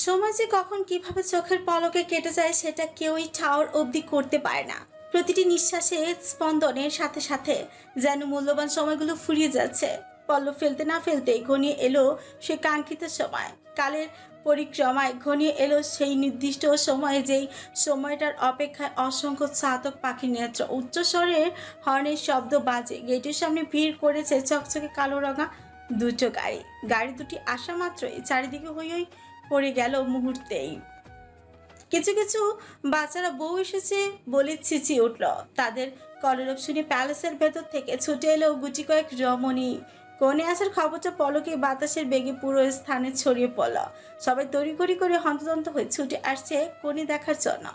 সময় যে কখন কিভাবে চোখের পলকে কেটে যায় সেটা কেউই ঠাওর অবধি করতে পারে না। প্রতিটি নিঃশ্বাসে স্পন্দনের সাথে সাথে যেন মূল্যবান সময়গুলো ফুরিয়ে যাচ্ছে। পল্লব ফেলতে না ফেলতেই ঘনিয়ে এলো সে কাঙ্ক্ষিত সময়। কালের পরিক্রমায় ঘনিয়ে এলো সেই নির্দিষ্ট সময়ে, যেই সময়টার অপেক্ষায় অসংখ্য চাতক পাখির নেত্র। উচ্চস্বরের হর্নের শব্দ বাজে। গেটের সামনে ভিড় করেছে চকচকে কালো রঙা দুটো গাড়ি। গাড়ি দুটি আসা মাত্রই চারিদিকে হই হই পড়ে গেল মুহূর্তেই। কিছু কিছু বাচ্চারা বউ এসেছে বলে চেঁচিয়ে উঠল। তাদের কলরব শুনে প্যালেসের ভেতর থেকে ছুটে এলো গুটি কয়েক রমণী। কনে আসার খবরটা পলকে বাতাসের বেগে পুরো স্থানে ছড়িয়ে পড়ল। সবাই তড়িঘড়ি করে হন্তদন্ত হয়ে ছুটে আসছে কনে দেখার জন্য।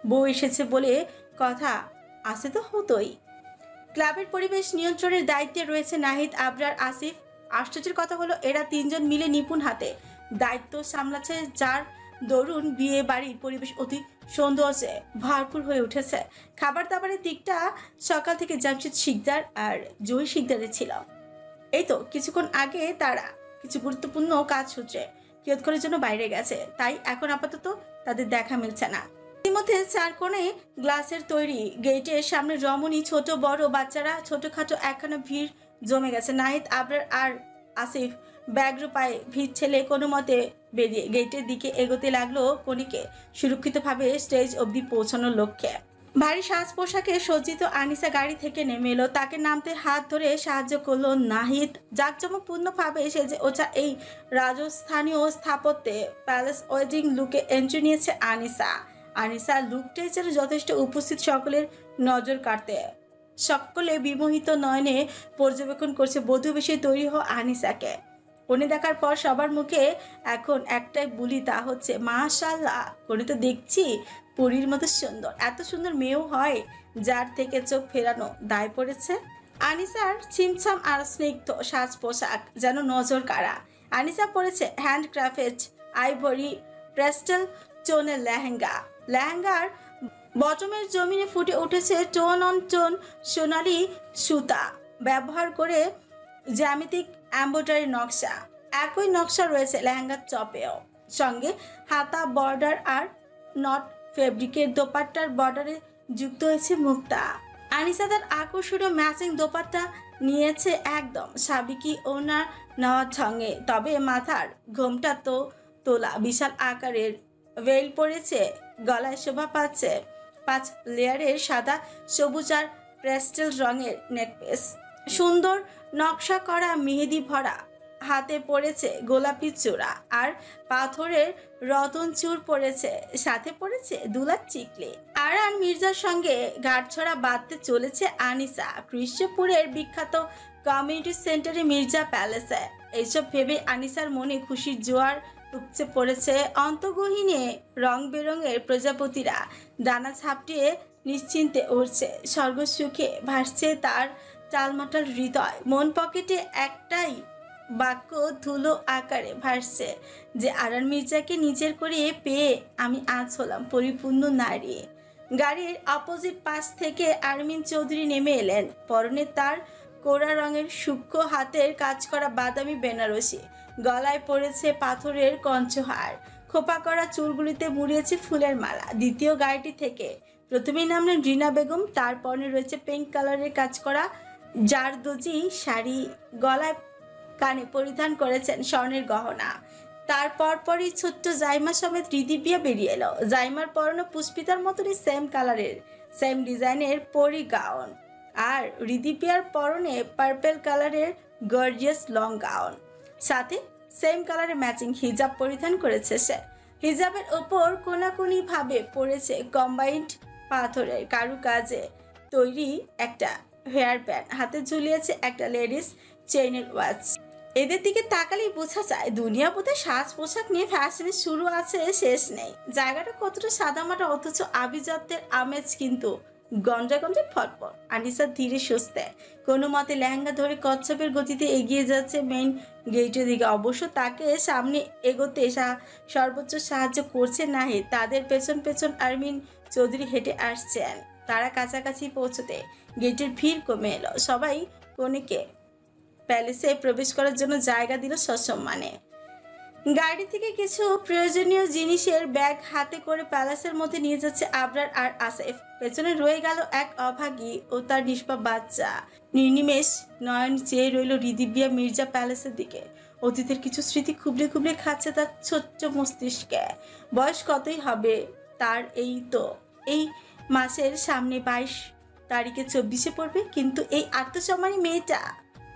বউ এসেছে বলে কথা আসে তো হতোই। ক্লাবের পরিবেশ নিয়ন্ত্রণের দায়িত্বে রয়েছে নাহিদ, আবরার, আসিফ। আশ্চর্যের কথা হলো এরা তিনজন মিলে নিপুণ হাতে দায়িত্ব সামলাচ্ছে, যার দরুন বিয়ে বাড়ির পরিবেশ অতি সৌন্দর্যে ভরপুর হয়ে উঠেছে। খাবার দাবারের দিকটা সকাল থেকে জামশেদ শিকদার আর জহি শিকদারের ছিল। এই তো কিছুক্ষণ আগে তারা কিছু গুরুত্বপূর্ণ কাজ সূত্রে কিয়ৎক্ষণের জন্য বাইরে গেছে, তাই এখন আপাতত তাদের দেখা মিলছে না। ইতিমধ্যে চার কোণে গ্লাসের তৈরি গেটের সামনে রমণী, ছোট বড় বাচ্চারা, ছোটখাটো একখানা ভিড় জমে গেছে। নাহিদ, আবরার আর আসিফ ব্যাগ্র পায়ে ভিড় ছেলে কোনো মতে বেরিয়ে গেটের দিকে এগোতে লাগলো কনিকে সুরক্ষিতভাবে স্টেজ অবধি পৌঁছানোর লক্ষ্যে। ভারী সাজ পোশাকে সজ্জিত আনিসা গাড়ি থেকে নেমে এলো। তাকে নামতে হাত ধরে সাহায্য করলো নাহিদ। জাঁকজমকপূর্ণভাবে সেজে ওঠা এই রাজস্থানীয় স্থাপত্যে প্যালেস ওয়েডিং লুকে এন্ট্রি নিয়েছে আনিসা। আনিসার লুকটাই যেন যথেষ্ট উপস্থিত সকলের নজর কাড়তে। সকলে বিমোহিত নয়নে পর্যবেক্ষণ করছে বধূ বেশে তৈরি হওয়া আনিসাকে। কনে দেখার পর সবার মুখে এখন একটাই বুলি, তা হচ্ছে মাশাআল্লাহ, কনে তো দেখছি পরীর মতো সুন্দর। এত সুন্দর মেয়েও হয় যার থেকে চোখ ফেরানো দায় পড়েছে। আনিসার ছিমছাম আর স্নিগ্ধ সাজ পোশাক যেন নজর কাড়া। আনিসা পরেছে হ্যান্ডক্রাফটেড আইভরি প্যাস্টেল টোনের লেহেঙ্গা। লেহেঙ্গার বটমের জমিনে ফুটে উঠেছে টোন অন টোন সোনালি সুতা ব্যবহার করে জ্যামিতিক এমব্রয়ডারি নকশা। একই নকশা রয়েছে লেহেঙ্গার চপেও। সঙ্গে হাতা বর্ডার আর নট ফেব্রিকের দোপাট্টার বর্ডারে যুক্ত হয়েছে মুক্তা। আনিসা তার আকর্ষণীয় ম্যাচিং দোপাট্টা নিয়েছে একদম সাবিকি ওনার নেওয়ার সঙ্গে, তবে মাথার ঘোমটা তো তোলা বিশাল আকারের ভেল পড়েছে। গলায় শোভা পাচ্ছে 5 লেয়ারের সাদা সবুজ আর প্যাস্টেল রঙের নেকলেস। সুন্দর নকশা করা মেহেদি ভরা হাতে পড়েছে গোলাপি চূড়া আর পাথরের রতন চূড় পড়েছে, সাথে পড়েছে দুলার চিকলে। আর মির্জার সঙ্গে ঘাটছড়া বাঁধতে চলেছে আনিসা কৃষ্ণপুরের বিখ্যাত কমিউনিটি সেন্টারে মির্জা প্যালেসে। এইসব ভেবে আনিসার মনে খুশির জোয়ার উপচে পড়েছে। অন্তগহীনে রং বেরঙের প্রজাপতিরা ডানা ঝাপটিয়ে নিশ্চিন্তে উড়ছে। স্বর্গসুখে ভাসছে তার টালমাটাল হৃদয়। মন পকেটে একটাই বাক্য ধুলো আকারে ভাসছে যে আরান মির্জাকে নিজের করে পেয়ে আমি আজ হলাম পরিপূর্ণ নারী। গাড়ির অপোজিট পাশ থেকে আরমিন চৌধুরী নেমে এলেন। পরনে তার কোরা রঙের সূক্ষ্ম হাতের কাজ করা বাদামি বেনারসি, গলায় পড়েছে পাথরের কঞ্চহার, খোপা করা চুলগুলিতে মুড়িয়েছে ফুলের মালা। দ্বিতীয় গাড়িটি থেকে প্রথমেই নামলেন রিনা বেগম। তার পরনে রয়েছে পিঙ্ক কালারের কাজ করা জারদোজি শাড়ি, গলায় কানে পরিধান করেছেন স্বর্ণের গহনা। তার পরপরই ছোট্ট জাইমা সমেত রিদিপিয়া বেরিয়ে এলো। জাইমার পরনে পুষ্পিতার মতনই সেম কালারের সেম ডিজাইনের পরি গাউন, আর রিদিপিয়ার পরনে পার্পেল কালারের গর্জিয়াস লং গাউন, সাথে সেম কালারের ম্যাচিং হিজাব পরিধান করেছে সে। হিজাবের ওপর কোনাকুনি ভাবে পড়েছে কম্বাইন্ড পাথরের কারুকাজে তৈরি একটা হেয়ার ব্যান্ড, হাতে ঝুলিয়েছে একটা লেডিস চেইনের ওয়াচ। এদের দিকে তাকালেই বোঝা যায় দুনিয়া বোধহয় সাজ পোশাক নিয়ে ফ্যাশনের শুরু আছে শেষ নেই। জায়গাটা কতটা সাদামাটা অথচ আভিজাত্যের আমেজ কিন্তু গঞ্জা গঞ্জা ফটফট। আনিসা ধীরে সুস্থে কোনো মতে লেহেঙ্গা ধরে কচ্ছপের গতিতে এগিয়ে যাচ্ছে মেইন গেটের দিকে। অবশ্য তাকে সামনে এগোতে সর্বোচ্চ সাহায্য করছে নাহিদ। তাদের পেছন পেছন আরমিন চৌধুরী হেঁটে আসছেন। তারা কাছাকাছি পৌঁছতে গেটের ভিড় কমে এলো। সবাই কনেকে প্যালেসে প্রবেশ করার জন্য জায়গা দিল সসম্মানে। গাড়ি থেকে কিছু প্রয়োজনীয় জিনিসের ব্যাগ হাতে করে প্যালেসের মধ্যে নিয়ে যাচ্ছে আবরার আর আসিফ। পেছনে রয়ে গেল এক অভাগী ও তার নিষ্পাপ বাচ্চা। নির্নিমেষ নয়ন চেয়ে রইল রিদিবিয়া মির্জা প্যালেসের দিকে। অতীতের কিছু স্মৃতি খুবলে খুবলে খাচ্ছে তার ছোট্ট মস্তিষ্কে। বয়স কতই হবে তার, এই মাসের সামনে 22 তারিখে 24-এ পড়বে, কিন্তু এই আত্মসম্মানী মেয়েটা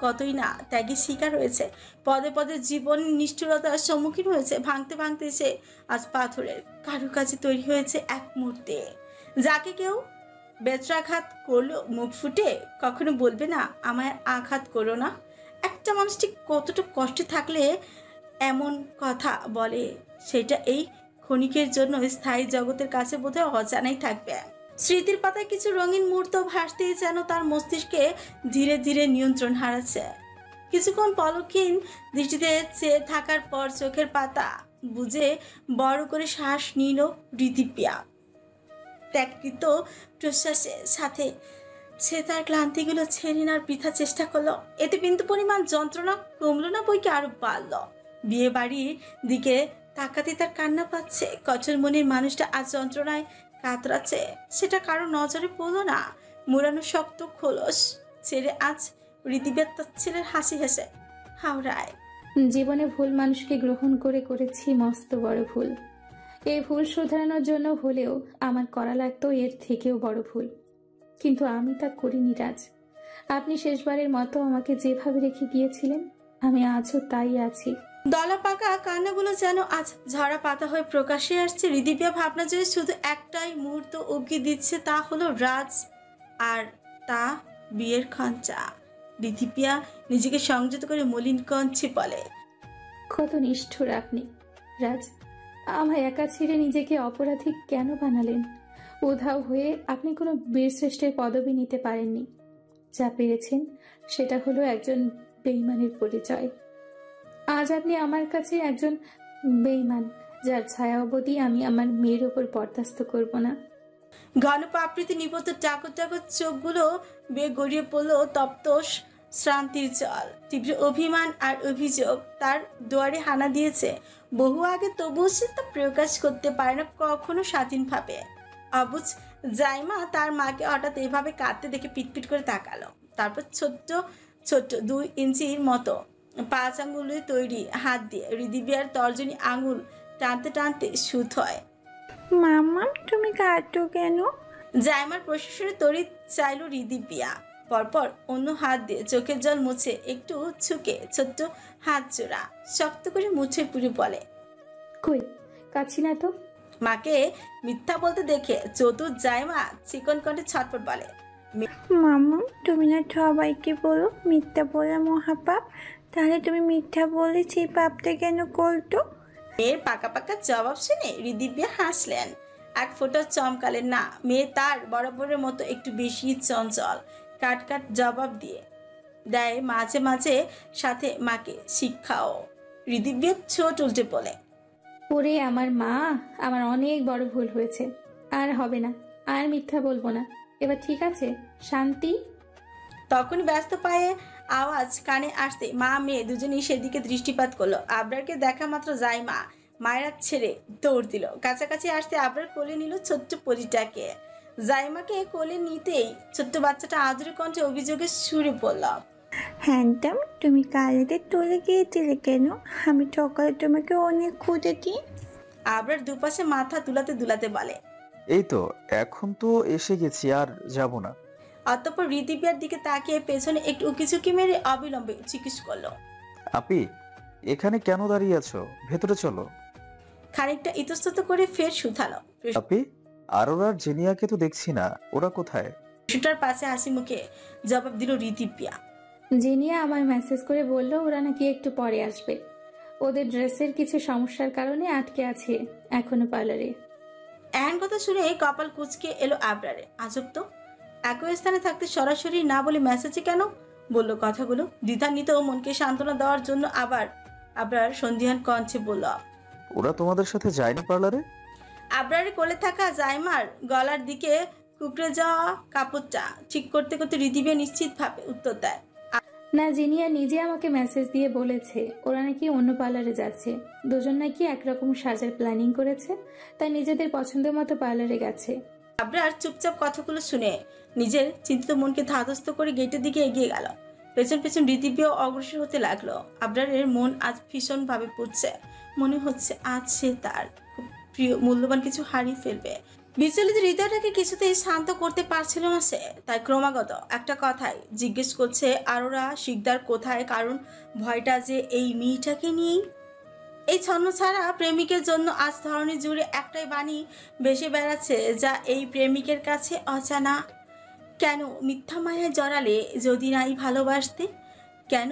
কতই না ত্যাগের শিকার হয়েছে। পদে পদে জীবন নিষ্ঠুরতার সম্মুখীন হয়েছে। ভাঙতে ভাঙতে সে আজ পাথরের কারুকাজে তৈরি হয়েছে এক মুহূর্তে। যাকে কেউ বেত্রাঘাত করলো মুখ ফুটে কখনো বলবে না আমায় আঘাত করো না। একটা মানুষ ঠিক কতটা কষ্টে থাকলে এমন কথা বলে সেটা এই ক্ষণিকের জন্য স্থায়ী জগতের কাছে বোধহয় অজানাই থাকবে। স্মৃতির পাতায় কিছু রঙিন মুহূর্ত ভাসতেই যেন তার মস্তিষ্কে ধীরে ধীরে নিয়ন্ত্রণ হারাচ্ছে। কিছুক্ষণ পলকহীন দৃষ্টিতে চেয়ে থাকার পর চোখের পাতা বুঝে বড় করে শ্বাস নিল রিদিপিয়া। ত্যাগকৃত প্রশ্বাসের সাথে সে তার ক্লান্তিগুলো ছেড়ে নেওয়ার বৃথা চেষ্টা করলো। এতে বিন্দু পরিমাণ যন্ত্রণা কমলো না, বইকে আরো বাড়ল। বিয়ে বাড়ির দিকে তাকাতে তার কান্না পাচ্ছে। কঠোর মনের মানুষটা আজ যন্ত্রণায় কাতরাচ্ছে, সেটা কারো নজরে পড়লো না। মুড়ানো শক্ত খোলস ছেড়ে আজ রিদিবিয়া তার ছেলের হাসি হেসে হাওড়ায়। জীবনে ভুল মানুষকে গ্রহণ করে করেছি মস্ত বড় ভুল। এই ভুল শুধরানোর জন্য হলেও আমার করা লাগতো এর থেকেও বড় ভুল, কিন্তু আমি তা করিনি রাজ। আপনি শেষবারের মতো আমাকে যেভাবে রেখে গিয়েছিলেন আমি আজও তাই আছি। দলা পাকা কান্নাগুলো যেন আজ ঝরা পাতা হয়ে প্রকাশ্যে আসছে। রিদিপিয়া ভাবনা জয়ে শুধু একটাই মুহূর্ত উবকি দিচ্ছে, তা হলো রাজ আর তা বিয়ের খঞ্চা। রিদিপিয়া নিজেকে সংযত করে মলিন কঞ্চে বলে, কত নিষ্ঠুর আপনি রাজ। আমায় একা ছেড়ে নিজেকে অপরাধী কেন বানালেন? উধাও হয়ে আপনি কোনো বীরশ্রেষ্ঠের পদবি নিতে পারেননি। যা পেরেছেন সেটা হলো একজন বেঈমানের পরিচয়। আজ আপনি আমার কাছে একজন বেঈমান, যার ছায়া অবধি আমি আমার মেয়ের ওপর বরদাস্ত করব না। ঘন পাপড়িতে নিপত টাকর টাকর চোখগুলো বেয়ে গড়িয়ে পড়লো তপ্ত শ্রান্তির জল। তীব্র অভিমান আর অভিযোগ তার দুয়ারে হানা দিয়েছে বহু আগে, তবুও সে তা প্রকাশ করতে পারে না কখনো স্বাধীনভাবে। অবুঝ জাইমা তার মাকে হঠাৎ এভাবে কাঁদতে দেখে পিটপিট করে তাকালো। তারপর ছোট্ট ছোট্ট 2 ইঞ্চির মতো 5 আঙ্গুলের তৈরি হাত দিয়ে রিদিবিয়ার তর্জনী আঙুল টানতে টানতে সুত হয়। মামা তুমি কাঁদছো কেন? জাইমার প্রশাসনে তড়িৎ চাইল রিদিপিয়া। পরপর অন্য হাত দিয়ে চোখের জল মুছে একটু ছুকে ছোট্ট হাত জোড়া শক্ত করে মুছে পুরে বলে, কই কাছি না তো। মাকে মিথ্যা বলতে দেখে চতুর জাইমা চিকন কণ্ঠে ছটফট বলে, মামা তুমি না সবাইকে বলো মিথ্যা বলা মহাপাপ, তাহলে তুমি মিথ্যা বলে সেই পাপটা কেন করতো? মেয়ের পাকা পাকা জবাব শুনে রিদিপিয়া হাসলেন। এক ফোঁটা চমকালেন না। মেয়ে তার বরাবরের মতো একটু বেশি চঞ্চল। কাট কাট জবাব দিয়ে দেয় মাঝে মাঝে, সাথে মাকে শিক্ষাও। রিদিপিয়া ছোট উল্টে বলে, ওরে আমার মা, আমার অনেক বড় ভুল হয়েছে, আর হবে না, আর মিথ্যা বলবো না, এবার ঠিক আছে, শান্তি। তখন ব্যস্ত পায়ে আওয়াজ কানে আসতে মা মেয়ে দুজনেই সেদিকে দৃষ্টিপাত করলো। আবরারকে দেখা মাত্র জাইমা মায়েরা ছেড়ে দৌড় দিল। কাছাকাছি আসতে আবরার কোলে নিল ছোট্ট পরিটাকে। জাইমাকে কোলে নিতেই ছোট্ট বাচ্চাটা আদুরে কণ্ঠে অভিযোগের সুরে বলল, হ্যান্ডাম তুমি কালেতে তুলে গিয়েছিলে কেন? আমি সকালে তোমাকে অনেক খুঁজেছি। আবরার দুপাশে মাথা দুলাতে দুলাতে বলে, এই তো এখন তো এসে গেছি, আর যাব না। অতঃপর রিদিপিয়ার দিকে তাকিয়ে পেছনে একটু উকিঝুঁকি মেরে অবিলম্বে জিজ্ঞেস করলো, আপি এখানে কেন দাঁড়িয়ে আছো? ভেতরে চলো। খানিকটা ইতস্তত করে ফের শুধালো। আপি আর ওরা জেনিয়াকে তো দেখছি না, ওরা কোথায়? প্রশ্নটার পাশে হাসি মুখে জবাব দিল রিদিপিয়া। জেনিয়া আমায় মেসেজ করে বলল ওরা নাকি একটু পরে আসবে। ওদের ড্রেসের কিছু সমস্যার কারণে আটকে আছে এখনো পার্লারে। এমন কথা শুনে কপাল কুঁচকে এলো আবরারে। আজব তো, একই স্থানে থাকতে সরাসরি না বলে মেসেজে কেন বলল কথাগুলো? দ্বিধান্বিত মনকে সান্ত্বনা দেওয়ার জন্য আবরার সন্ধিহান কণ্ঠে বলল, ওরা তোমাদের সাথে যায়নি পার্লারে? আবরারে কোলে থাকা জাইমার গলার দিকে কুকড়ে যাওয়া কাপড়টা ঠিক করতে করতে রিদিবিয়া নিশ্চিতভাবে উত্তর দেয়, না, জিনিয়া নিজে আমাকে মেসেজ দিয়ে বলেছে ওরা নাকি অন্য পার্লারে যাচ্ছে। দুজন নাকি একরকম সাজার প্ল্যানিং করেছে, তাই নিজেদের পছন্দের মতো পার্লারে গেছে। আবরার চুপচাপ কথাগুলো শুনে নিজের চিন্তিত মনকে ধাতস্থ করে গেটের দিকে এগিয়ে গেল। পেছন পেছন ঋতিবিও অগ্রসর হতে লাগলো। আবরারের মন আজ ভীষণভাবে পুড়ছে। মনে হচ্ছে আজ সে তার খুব প্রিয় মূল্যবান কিছু হারিয়ে ফেলবে। বিচলিত হৃদয়টাকে কিছুতেই শান্ত করতে পারছিল না সে, তাই ক্রমাগত একটা কথাই জিজ্ঞেস করছে আরোরা শিকদার কোথায়, কারণ ভয়টা যে এই মেয়েটাকে নিয়েই। এই ছন্ন ছাড়া প্রেমিকের জন্য আজ ধরনী জুড়ে একটাই বাণী ভেসে বেড়াচ্ছে, যা এই প্রেমিকের কাছে অজানা। কেন মিথ্যা মায়ায় জড়ালে যদি নাই ভালোবাসতে? কেন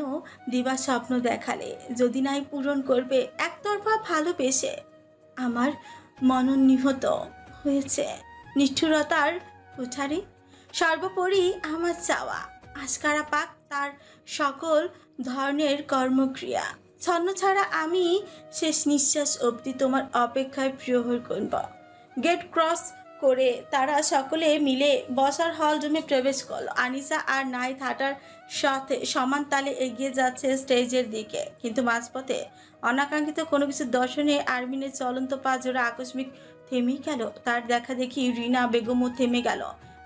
দিবা স্বপ্ন দেখালে যদি নাই পূরণ করবে? একতরফা ভালোবেসে আমার মনন নিহত হয়েছে নিষ্ঠুরতার কুঠারে। সর্বোপরি আমার চাওয়া আশকারা পাক তার সকল ধরনের কর্মক্রিয়া। ছন্ন ছাড়া আমি শেষ নিঃশ্বাস অবধি তোমার অপেক্ষায় প্রহর করব। গেট ক্রস করে তারা সকলে মিলে বসার হল রুমে প্রবেশ করল। আনিসা আর নাহিদ হাঁটার সাথে সমান তালে এগিয়ে যাচ্ছে স্টেজের দিকে, কিন্তু মাঝপথে অনাকাঙ্ক্ষিত কোনো কিছু দর্শনে আরমিনের চলন্ত পা জোড়া আকস্মিক থেমে গেল। তার দেখা দেখি রিনা বেগমও থেমে গেল।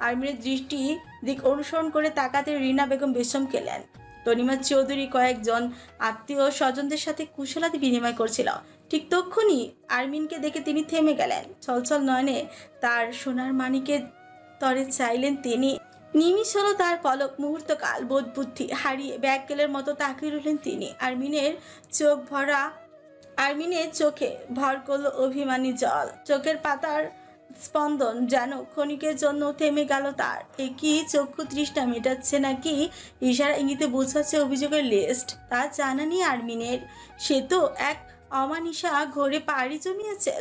আরমিনের দৃষ্টি দিক অনুসরণ করে তাকাতে রিনা বেগম বিষম খেলেন। তনিমা চৌধুরী কয়েকজন আত্মীয় স্বজনদের সাথে কুশলাদি বিনিময় করছিল। ঠিক তক্ষুনি আরমিনকে দেখে তিনি থেমে গেলেন। ছলছল নয়নে তার সোনার মানিকের তরে চাইলেন তিনি। নিমিষ হলো তার পলক, মুহূর্তকাল বোধ বুদ্ধি হারিয়ে ব্যাককেলের মতো তাকিয়ে রইলেন তিনি। আরমিনের চোখে ভর করলো অভিমানী জল। চোখের পাতার স্পন্দন যেন ক্ষণিকের জন্য থেমে গেল তার। একই চক্ষু তৃষ্ণা মেটাচ্ছে নাকি ইশারা ইঙ্গিতে বোঝাচ্ছে অভিযোগের লিস্ট, তা জানা নেই আরমিনের। সে তো এক অমানিসা ঘরে পাড়ি জমিয়েছে।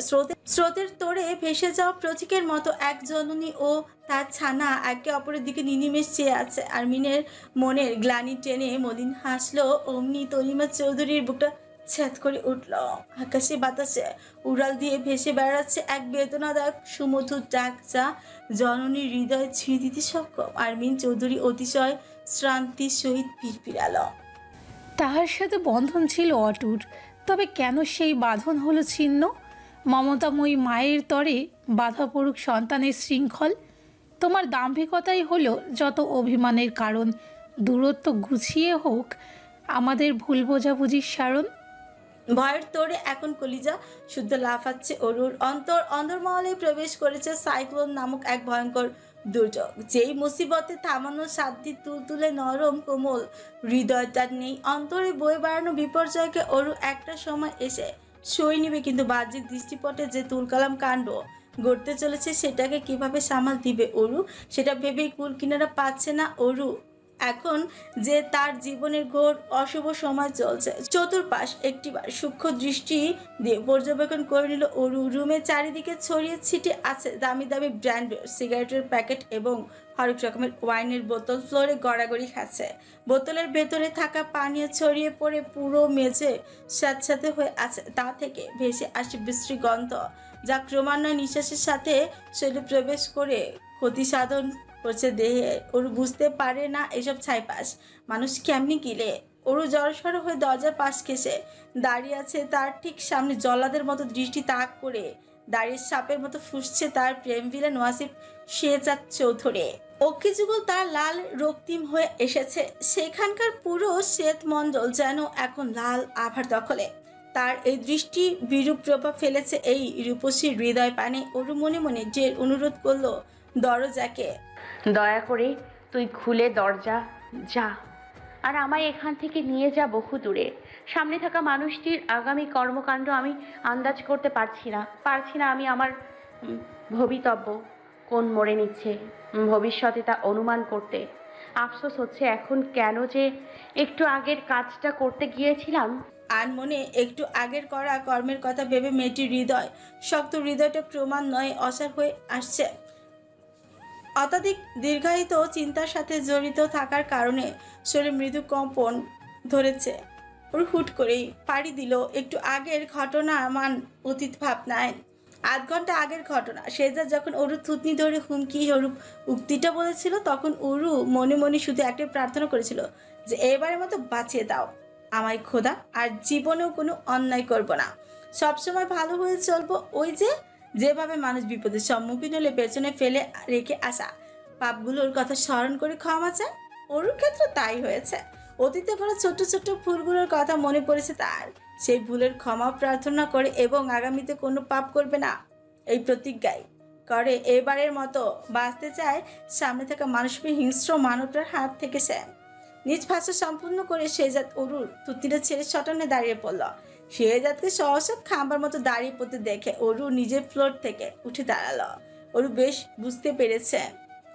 স্রোতের তোড়ে ভেসে যাওয়া প্রতীকের মতো এক জননী ও তার ছানা একে অপরের দিকে নিনিমেষ চেয়ে আছে। আরমিনের মনের গ্লানি টেনে মলিন হাসলো। অমনি তনিমা চৌধুরীর বুকটা ছেদ করে উঠল। আকাশে বাতাসে উড়াল দিয়ে ভেসে বেড়াচ্ছে এক বেদনাদায়ক সুমধুর ডাক, যা জননীর হৃদয় ছুঁয়ে দিতে সক্ষম। আরমিন চৌধুরী অতিশয় শ্রান্তির সহিত পিরপিরাল। তাহার সাথে বন্ধন ছিল অটুট, তবে কেন সেই বাঁধন হলো ছিন্ন? মমতাময়ী মায়ের তরে বাধা পড়ুক সন্তানের শৃঙ্খল। তোমার দাম্ভিকতাই হলো যত অভিমানের কারণ। দূরত্ব গুছিয়ে হোক আমাদের ভুল বোঝাবুঝির সারণ। ভয়ের তোড়ে এখন কলিজা শুদ্ধ লাফাচ্ছে অরুর। অন্তর্মহলে প্রবেশ করেছে সাইক্লোন নামক এক ভয়ঙ্কর দুর্যোগ। যেই মুসিবতে থামানোর সাধ্যি তুলতুলে নরম কোমল হৃদয়টার নেই। অন্তরে বয়ে বেড়ানো বিপর্যয়কে অরু একটা সময় এসে সই নিবে, কিন্তু বাহ্যিক দৃষ্টিপটে যে তুলকালাম কাণ্ড গড়তে চলেছে সেটাকে কিভাবে সামাল দিবে অরু, সেটা ভেবেই কুল কিনারা পাচ্ছে না অরু। এখন যে তার জীবনের ঘোর অশুভ সময় চলছে। চতুর্পাশ একটিবার সূক্ষ্ম দৃষ্টি দিয়ে পর্যবেক্ষণ করে নিল অরু। রুমের চারিদিকে ছড়িয়ে ছিটিয়ে আছে দামি দামি ব্র্যান্ডের সিগারেটের প্যাকেট এবং হরেক রকমের ওয়াইনের বোতল ফ্লোরে গড়াগড়ি খাচ্ছে। বোতলের ভেতরে থাকা পানীয় ছড়িয়ে পড়ে পুরো মেঝে স্যাঁতস্যাঁতে হয়ে আছে। তা থেকে ভেসে আসে বিশ্রী গন্ধ, যা ক্রমান্বয়ে নিঃশ্বাসের সাথে শরীরে প্রবেশ করে ক্ষতি সাধন করছে দেহে। ওরু বুঝতে পারে না এসব ছাইপাশ মানুষ কেমনি গিলে। ওরু জড়সড় হয়ে দরজার পাশ ঘেঁষে দাঁড়িয়ে আছে। তার ঠিক সামনে জল্লাদের মতো দৃষ্টি তাক করে দাঁড়িয়ে সাপের মতো ফুসছে তার প্রেম ভিলেন ওয়াসিফ শেহজাদ চৌধুরী। অক্ষিযুগল তার লাল রক্তিম হয়ে এসেছে। সেখানকার পুরো শ্বেত মণ্ডল যেন এখন লাল আভার দখলে। তার এই দৃষ্টি বিরূপ প্রভাব ফেলেছে এই রূপসী হৃদয় পানে। ওরু মনে মনে জের অনুরোধ করলো দরজাকে, দয়া করে তুই খুলে দরজা যা, আর আমায় এখান থেকে নিয়ে যা বহু দূরে। সামনে থাকা মানুষটির আগামী কর্মকাণ্ড আমি আন্দাজ করতে পারছি না আমি আমার ভবিতব্য কোন মোড়ে নিচ্ছে ভবিষ্যতে তা অনুমান করতে আফসোস হচ্ছে এখন কেন যে একটু আগের কাজটা করতে গিয়েছিলাম। আর মনে একটু আগের করা কর্মের কথা ভেবে মেয়েটির হৃদয় শক্ত হৃদয়টা ক্রমান্বয়ে অসাড় হয়ে আসছে। অত্যাধিক দীর্ঘায়িত চিন্তার সাথে জড়িত থাকার কারণে শরীরে মৃদু কম্পন ধরেছে। ওর হুট করেই পাড়ি দিল একটু আগের ঘটনা মান অতীত ভাবনায়। আধ ঘন্টা আগের ঘটনা। শেহজাদ যখন অরু থুতনি ধরে হুমকি স্বরূপ উক্তিটা বলেছিল, তখন অরু মনে মনে শুধু একটাই প্রার্থনা করেছিল যে এবারের মতো বাঁচিয়ে দাও আমায় খোদা, আর জীবনেও কোনো অন্যায় করব না, সবসময় ভালো হয়ে চলবো। ওই যেভাবে মানুষ বিপদের সম্মুখীন হলে পেছনে ফেলে রেখে আসা পাপগুলোর কথা স্মরণ করে ক্ষমা চায়, অরুর ক্ষেত্রে তাই হয়েছে। অতীতে করা ছোট ছোট ভুলগুলোর কথা মনে পড়েছে তার। সেই ভুলের ক্ষমা প্রার্থনা করে এবং আগামীতে কোনো পাপ করবে না এই প্রতিজ্ঞাই করে এবারের মতো বাঁচতে চায় সামনে থাকা মানসিক হিংস্র মানবটার হাত থেকে। সে নিজ ভাষা সম্পূর্ণ করে শেহজাদ অরুর থুতনিটা ছেড়ে শটানে দাঁড়িয়ে পড়ল। শেহজাদকে সহসা খাম্বার মতো দাঁড়িয়ে পড়তে দেখে অরু নিজের ফ্লোর থেকে উঠে দাঁড়ালো। অরু বেশ বুঝতে পেরেছে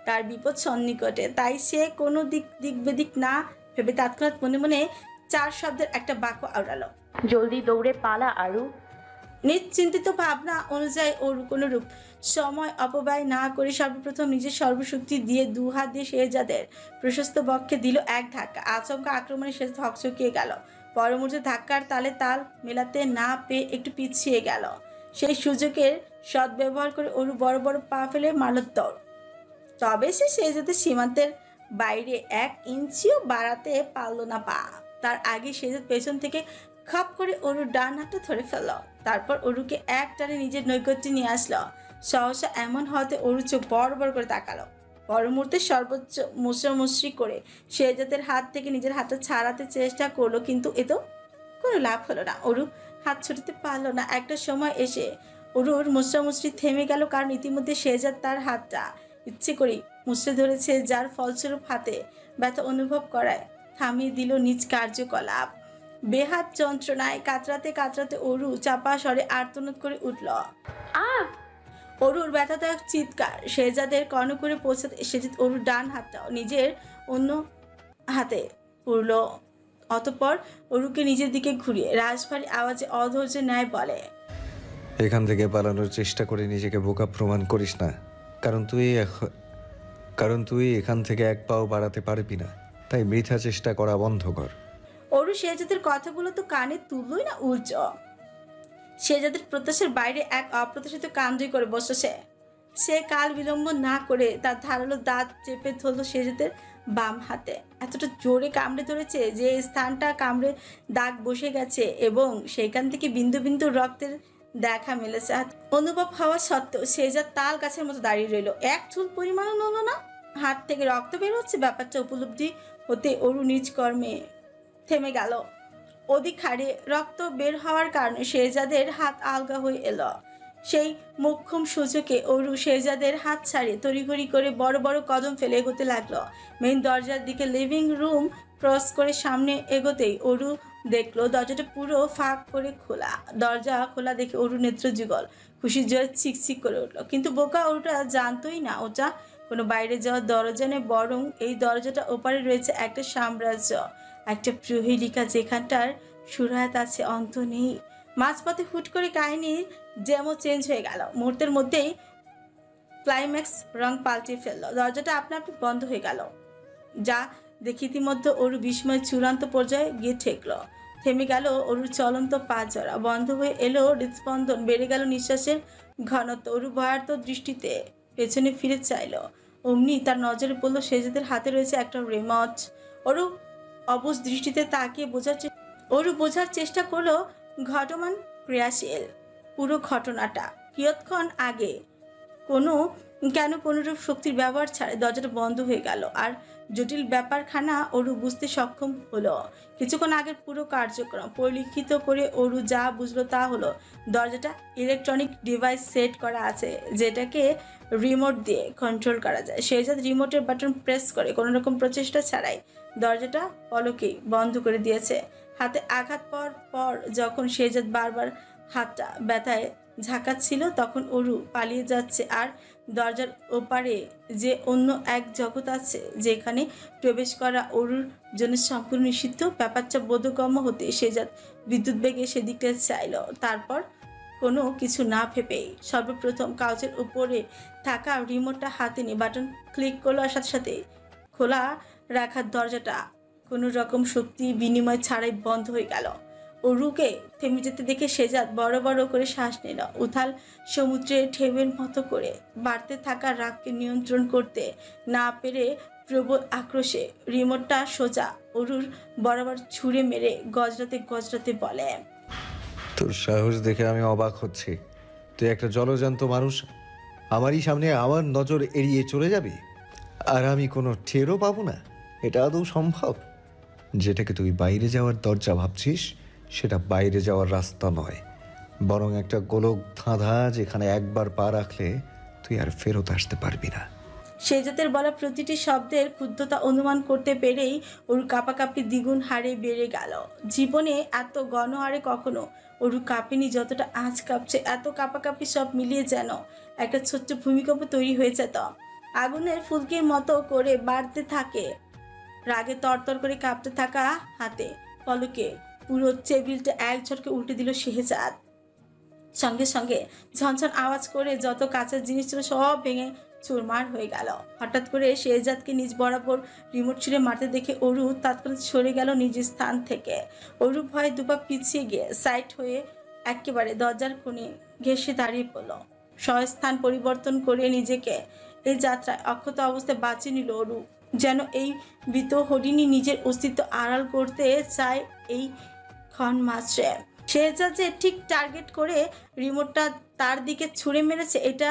তার বিপদ সন্নিকটে, তাই সে কোনো দিক বেদিক না ভেবে তৎক্ষণাৎ মনে মনে 4 শব্দের একটা বাক্য আওড়ালো, জলদি দৌড়ে পালা আরু। নিশ্চিন্তিত ভাবনা অনুযায়ী অরু কোনোরূপ সময় অপব্যয় না করে সর্বপ্রথম নিজের সর্বশক্তি দিয়ে 2 হাত দিয়ে শেহজাদের প্রশস্ত বক্ষে দিল এক ধাক্কা। আচমকা আক্রমণে শেহজাদ হকচকিয়ে গেল। পরমুহূর্তে ধাক্কার তালে তাল মেলাতে না পেয়ে একটু পিছিয়ে গেল। সেই সুযোগের সদ্ব্যবহার করে অরু বড় বড় পা ফেলে মারল দৌড়। তবে সে শেহজাদের সীমান্তের বাইরে 1 ইঞ্চিও বাড়াতে পারল না পা। তার আগে শেহজাদ পেছন থেকে খপ করে অরুর ডান হাতটা ধরে ফেলল। তারপর অরুকে এক টানে নিজের নৈকট্যে নিয়ে আসলো। সহসা এমন হতে অরু চোখ বড় বড় করে তাকালো। পর মুহূর্তে সর্বোচ্চ মুসরামুসরি করে শেহজাদের হাত থেকে নিজের হাতটা ছাড়াতে চেষ্টা করলো, কিন্তু এতো কোনো লাভ হলো না। অরু হাত ছুটাতে পারলো না। একটা সময় এসে অরুর মুসরামুসরি থেমে গেল, কারণ ইতিমধ্যে শেহজাদ তার হাতটা ইচ্ছে করেই মুচড়ে ধরেছে, যার ফলস্বরূপ হাতে ব্যথা অনুভব করায় থামিয়ে দিল নিজ কার্যকলাপ। বেহাত যন্ত্রণায় কাতরাতে কাতরাতে অরু চাপা স্বরে আর্তনাদ করে উঠল। অরুর ব্যথাদায়ক চিৎকার শেহজাদের কর্ণকুরে পৌঁছাতে শেহজাদ অরুর ডান হাতটাও নিজের অন্য হাতে পুরল। অতঃপর অরুকে নিজের দিকে ঘুরিয়ে রাজভারী আওয়াজে অধৈর্যের ন্যায় বলে, এখান থেকে পালানোর চেষ্টা করে নিজেকে বোকা প্রমাণ করিস না, কারণ তুই এখান থেকে 1 পাও বাড়াতে পারবি না, তাই বৃথা চেষ্টা করা বন্ধ কর। অরু শেহজাদের কথাগুলো তো কানে তুললই না, উল্টো শেহজাদের প্রত্যাশার বাইরে এক অপ্রত্যাশিত কাণ্ডই করে বসে। সে কাল বিলম্ব না করে তার ধারালো দাঁত চেপে ধরল শেহজাদের বাম হাতে। এতটা জোরে কামড়ে ধরেছে যে স্থানটা কামড়ে দাগ বসে গেছে এবং সেখান থেকে বিন্দু বিন্দু রক্তের দেখা মিলেছে। অনুভব হওয়া সত্ত্বেও শেহজাদ তাল গাছের মতো দাঁড়িয়ে রইল। 1 চুল পরিমাণও নড়ল না। হাত থেকে রক্ত বের হচ্ছে ব্যাপারটা উপলব্ধি হতে অরু নিজ কর্মে থেমে গেল। অধিক হারে রক্ত বের হওয়ার কারণে শেহজাদের হাত আলগা হয়ে এলো। সেই মোক্ষম সুযোগে অরু শেহজাদের হাত ছাড়িয়ে তড়িঘড়ি করে বড় বড় কদম ফেলে এগোতে লাগলো। মেইন দরজার দিকে লিভিং রুম ক্রস করে সামনে এগোতেই অরু দেখলো দরজাটা পুরো ফাঁক করে খোলা। দরজা খোলা দেখে অরু নেত্র যুগল খুশি জোরে চিকচিক করে উঠলো। কিন্তু বোকা অরুটা জানতোই না ওটা কোনো বাইরে যাওয়ার দরজা নেই, বরং এই দরজাটা ওপারে রয়েছে একটা সাম্রাজ্য, একটা প্রহেলিকা যেখানটার সুরাহাত আছে অন্ত নেই। মাঝপথে হুট করে কাহিনীর ডেমো চেঞ্জ হয়ে গেল। মুহূর্তের মধ্যেই ক্লাইম্যাক্স রং পাল্টে ফেললো। দরজাটা আপনা আপনি বন্ধ হয়ে গেল, যা দেখে ইতিমধ্যে অরু বিস্ময় চূড়ান্ত পর্যায়ে গিয়ে ঠেকলো। থেমে গেল অরুর চলন্ত পা জড়া, বন্ধ হয়ে এলো হৃদস্পন্দন, বেড়ে গেল নিঃশ্বাসের ঘনত্ব। অরু ভয়ার্ত দৃষ্টিতে পেছনে ফিরে চাইল। অমনি তার নজরে পড়লো শেহজাদের হাতে রয়েছে একটা রিমোট। অরু অবুঝ দৃষ্টিতে তাকিয়ে বোঝার চেষ্টা করলো ঘটমান ক্রিয়াশীল পুরো ঘটনাটা। কিয়ৎক্ষণ আগে কেন কোনোরূপ শক্তির ব্যবহার ছাড়া দরজাটা বন্ধ হয়ে গেল। আর জটিল ব্যাপারখানা অরু বুঝতে সক্ষম হলো। কিছুক্ষণ আগের পুরো কার্যক্রম পরিলিখিত করে অরু যা বুঝলো তা হলো দরজাটা ইলেকট্রনিক ডিভাইস সেট করা আছে, যেটাকে রিমোট দিয়ে কন্ট্রোল করা যায়। শেহজাদ রিমোটের বাটন প্রেস করে কোনোরকম প্রচেষ্টা ছাড়াই দরজাটা পলকেই বন্ধ করে দিয়েছে। হাতে আঘাত পর যখন শেহজাদ বারবার হাতটা ব্যথায় ঝাঁকাচ্ছিল, তখন অরু পালিয়ে যাচ্ছে। আর দরজার ওপারে যে অন্য এক জগৎ আছে, যেখানে প্রবেশ করা অরুর জন্য সম্পূর্ণ নিষিদ্ধ। ব্যাপারটা বোধগম্য হতে শেহজাদ বিদ্যুৎ বেগে সেদিকটা চাইল। তারপর কোনো কিছু না ভেবেই সর্বপ্রথম কাউচের উপরে থাকা রিমোটটা হাতে নিয়ে বাটন ক্লিক করলো। আর সাথে সাথে খোলা রাখার দরজাটা কোনো রকম শক্তি বিনিময় ছাড়াই বন্ধ হয়ে গেল। অরুকে থেমে যেতে দেখে শেজাদ বড় বড় করে শ্বাস নিল। উথাল সমুদ্রের ঢেউয়ের মতো করে বাড়তে থাকা রাগকে নিয়ন্ত্রণ করতে না পেরে প্রবল আক্রোশে রিমোটটা সোজা অরুর বরাবর ছুঁড়ে মেরে গজরাতে গজরাতে বলে, তোর সাহস দেখে আমি অবাক হচ্ছি। তুই একটা জলজান্ত মানুষ, আমারই সামনে আমার নজর এড়িয়ে চলে যাবি, আর আমি কোনো টেরও পাবো না? এটা আদৌ সম্ভব? যেটাকে তুই বাইরে যাওয়ার দরজা ভাবছিস, সেটা বাইরে যাওয়ার রাস্তা নয়, বরং একটা গোলক ধাঁধা, যেখানে একবার পা রাখলে তুই আর ফেরত আসতে পারবি না। শেজাদের বলা প্রতিটি শব্দের ক্ষুদ্ধতা অনুমান করতে পেরেই অরু কাঁপাকাঁপি দ্বিগুণ হারে বেড়ে গেল। জীবনে এত গণহারে কখনো অরু কাঁপেনি যতটা আজ কাঁপছে। এত কাঁপাকাঁপি সব মিলিয়ে যেন একটা ছোট্ট ভূমিকম্প তৈরি হয়েছে। তো আগুনের ফুলকির মতো করে বাড়তে থাকে রাগে তরতর করে কাঁপতে থাকা হাতে। পলকে পুরো টেবিলটা এক ঝটকে উল্টে দিল শেহজাদ। সঙ্গে সঙ্গে ঝনঝন আওয়াজ করে যত কাঁচের জিনিস ছিল সব ভেঙে চুরমার হয়ে গেল। হঠাৎ করে শেহজাদকে নিজ বরাবর রিমোট ছুঁড়ে মারতে দেখে অরু তৎক্ষণাৎ সরে গেল নিজ স্থান থেকে। অরু ভয়ে দুপা পিছিয়ে গিয়ে সাইড হয়ে একেবারে দরজার কোণে ঘেঁষে দাঁড়িয়ে পড়ল। স্বস্থান পরিবর্তন করে নিজেকে এই যাত্রায় অক্ষত অবস্থায় বাঁচিয়ে নিল অরু। যেন এই ভীত হরিণী নিজের অস্তিত্ব আড়াল করতে চায় এই ক্ষণ মাত্রে। শেহজাদ যে ঠিক টার্গেট করে রিমোটটা তার দিকে ছুঁড়ে মেরেছে এটা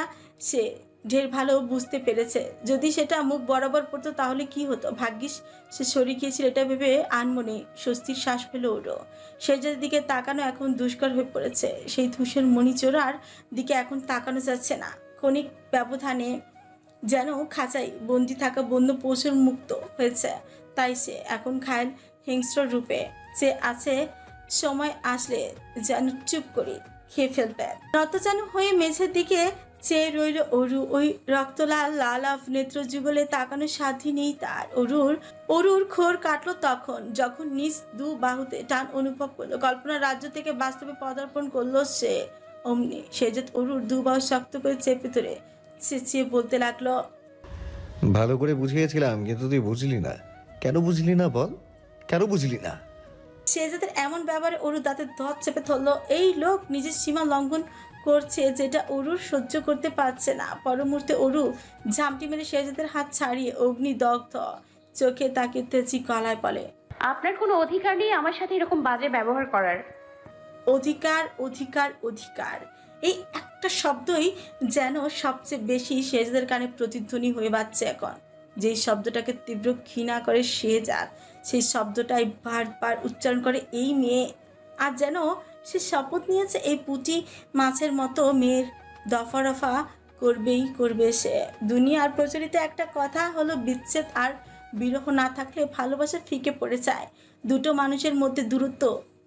সে ঢের ভালো বুঝতে পেরেছে। যদি সেটা মুখ বরাবর পড়তো তাহলে কি হতো? ভাগ্যিস সে সরে গিয়েছিল এটা ভেবে আনমনে স্বস্তির শ্বাস ফেলে ওঠো। শেহজাদের দিকে তাকানো এখন দুষ্কর হয়ে পড়েছে। সেই ধূসর মণিচোরার দিকে এখন তাকানো যাচ্ছে না। ক্ষণিক ব্যবধানে যেন খাঁচায় বন্দি থাকা বন্য পশুর মুক্ত হয়েছে। তাই সে এখন খায়ের হিংস্র রূপে যে আছে, সময় আসলে যেন চুপ করে খেয়ে ফেলবে। নতজানু হয়ে মেঝের দিকে চেয়ে রইল অরু। ওই রক্তলাল লালাভ নেত্র যুগলে তাকানো সাধ্যি নেই তার। অরুর খোর কাটলো তখন যখন নিজ দু বাহুতে টান অনুভব করলো। কল্পনার রাজ্য থেকে বাস্তবে পদার্পণ করলো সে। অমনি শেহজাদ অরুর দু বাহু শক্ত করে চেপে ধরে চেঁচিয়ে বলতে লাগলো, ভালো করে বুঝিয়েছিলাম, কিন্তু তুই বুঝলি না। কেন বুঝলি না বল? কেন বুঝলি না? শেহজাদের এমন ব্যাপারে অরু দাঁতে দাঁত চেপে ধরলো। এই লোক নিজের সীমা লঙ্ঘন করছে যেটা অরুর সহ্য করতে পারছে না। পরমুহূর্তে অরু ঝামটি মেরে শেহজাদের হাত ছাড়িয়ে অগ্নিদগ্ধ চোখে তাকিয়ে তেজি গলায় বলে, আপনার কোনো অধিকার নেই আমার সাথে এরকম বাজে ব্যবহার করার। অধিকার অধিকার অধিকার, এই একটা শব্দই যেন সবচেয়ে বেশি শেহজাদের কানে প্রতিধ্বনি হয়ে বাজছে এখন। যেই শব্দটাকে তীব্র ঘৃণা করে শেহজাদ, সেই শব্দটাই বারবার উচ্চারণ করে এই মেয়ে। আর যেন সে শপথ নিয়েছে এই পুঁটি মাছের মতো মেয়ের দফা রফা করবেই করবে সে। দুনিয়ার প্রচলিত একটা কথা হলো, বিচ্ছেদ আর বিরহ না থাকলে ভালোবাসা ফিকে পড়ে যায়। দুটো মানুষের মধ্যে দূরত্ব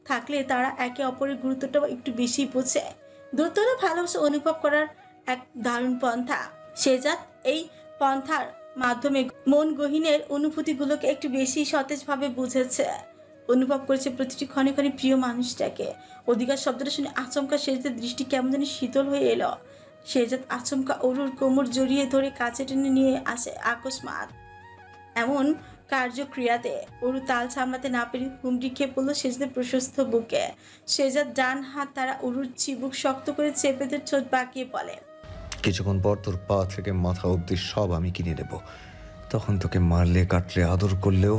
থাকলে তারা একে অপরের গুরুত্বটা একটু বেশি বোঝে। দূরত্ব হলো ভালোবাসা অনুভব করার এক দারুণ পন্থা। শেহজাদ এই পন্থার মাধ্যমে মন গহীনের অনুভূতিগুলোকে একটু বেশি সতেজভাবে বুঝেছে, অনুভব করেছে প্রতিটি ক্ষণে ক্ষণে প্রিয় মানুষটাকে। অধিকার শব্দটা শুনে আচমকা শেহজাদের দৃষ্টি কেমন যেন শীতল হয়ে এলো। শেহজাদ আচমকা অরুর কোমর জড়িয়ে ধরে কাছে টেনে নিয়ে আসে। আকস্মাৎ এমন কার্যক্রিয়াতে অরু তাল সামলাতে না পেরে হুমড়ি খেয়ে পড়লো শেহজাদের প্রশস্ত বুকে। শেহজাদ ডান হাত তারা অরুর চিবুক শক্ত করে চেপে ধরে ঠোঁট বাঁকিয়ে বলে, কিছুক্ষণ পর তোর পা থেকে মাথা অব্দি সব আমি কিনে নেব। তখন তোকে মারলে, কাটলে, আদর করলেও,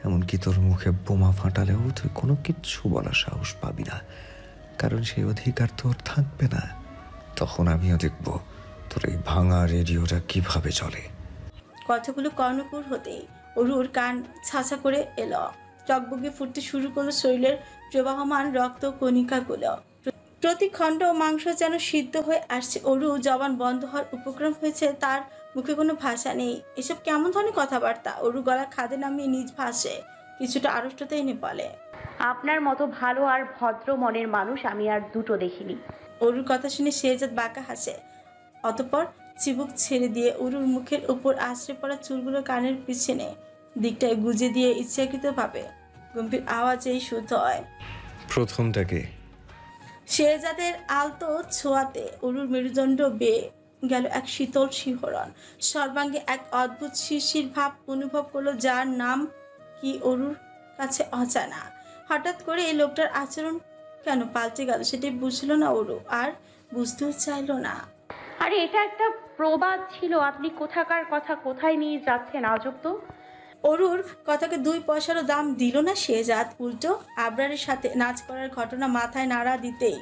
এমনকি তোর মুখে বোমা ফাটালেও তুই কোনো কিচ্ছু বলার সাহস পাবি না, কারণ সেই অধিকার তোর থাকবে না। তখন আমিও দেখব তোর এই ভাঙা রেডিওটা কিভাবে চলে। কথাগুলো কর্ণকুর হতেই অরুর কান ছাঁচা করে এলো। টকবগে ফুটতে শুরু করলো শরীরের প্রবাহমান রক্ত কণিকাগুলো। প্রতি খণ্ড মাংস যেন সিদ্ধ হয়ে আসছে। অরু জবান বন্ধ হওয়ার উপক্রম হয়েছে, তার মুখে কোনো ভাষা নেই। এসব কেমন ধরনের কথাবার্তা? অরু গলা খাদে নামিয়ে নিজ ভাষে কিছুটা আড়ষ্টতা এনে বলে, আপনার মতো ভালো আর ভদ্র মনের মানুষ আমি আর দুটো দেখিনি। অরুর কথা শুনে শেহজাদ বাঁকা হাসে। অতঃপর চিবুক ছেড়ে দিয়ে অরুর মুখের উপর আশ্রে পড়া চুলগুলো কানের পিছনে দিকটায় গুজে দিয়ে ইচ্ছাকৃতভাবে গম্ভীর আওয়াজেই শুদ্ধ হয়, প্রথমটাকে। শেহজাদের আলতো ছোঁয়াতে অরুর মেরুদণ্ড বেয়ে গেল এক শীতল শিহরণ। সর্বাঙ্গে এক অদ্ভুত শিরশির ভাব অনুভব করলো, যার নাম কি অরুর কাছে অজানা। হঠাৎ করে এই লোকটার আচরণ কেন পাল্টে গেল সেটাই বুঝলো না ওরু, আর বুঝতেও চাইলো না। আরে এটা একটা প্রবাদ ছিল, আপনি কোথাকার কথা কোথায় নিয়ে যাচ্ছেন আজব তো। অরুর কথাকে 2 পয়সারও দাম দিল না শেহজাদ, উল্টো আবরারের সাথে নাচ করার ঘটনা মাথায় নাড়া দিতেই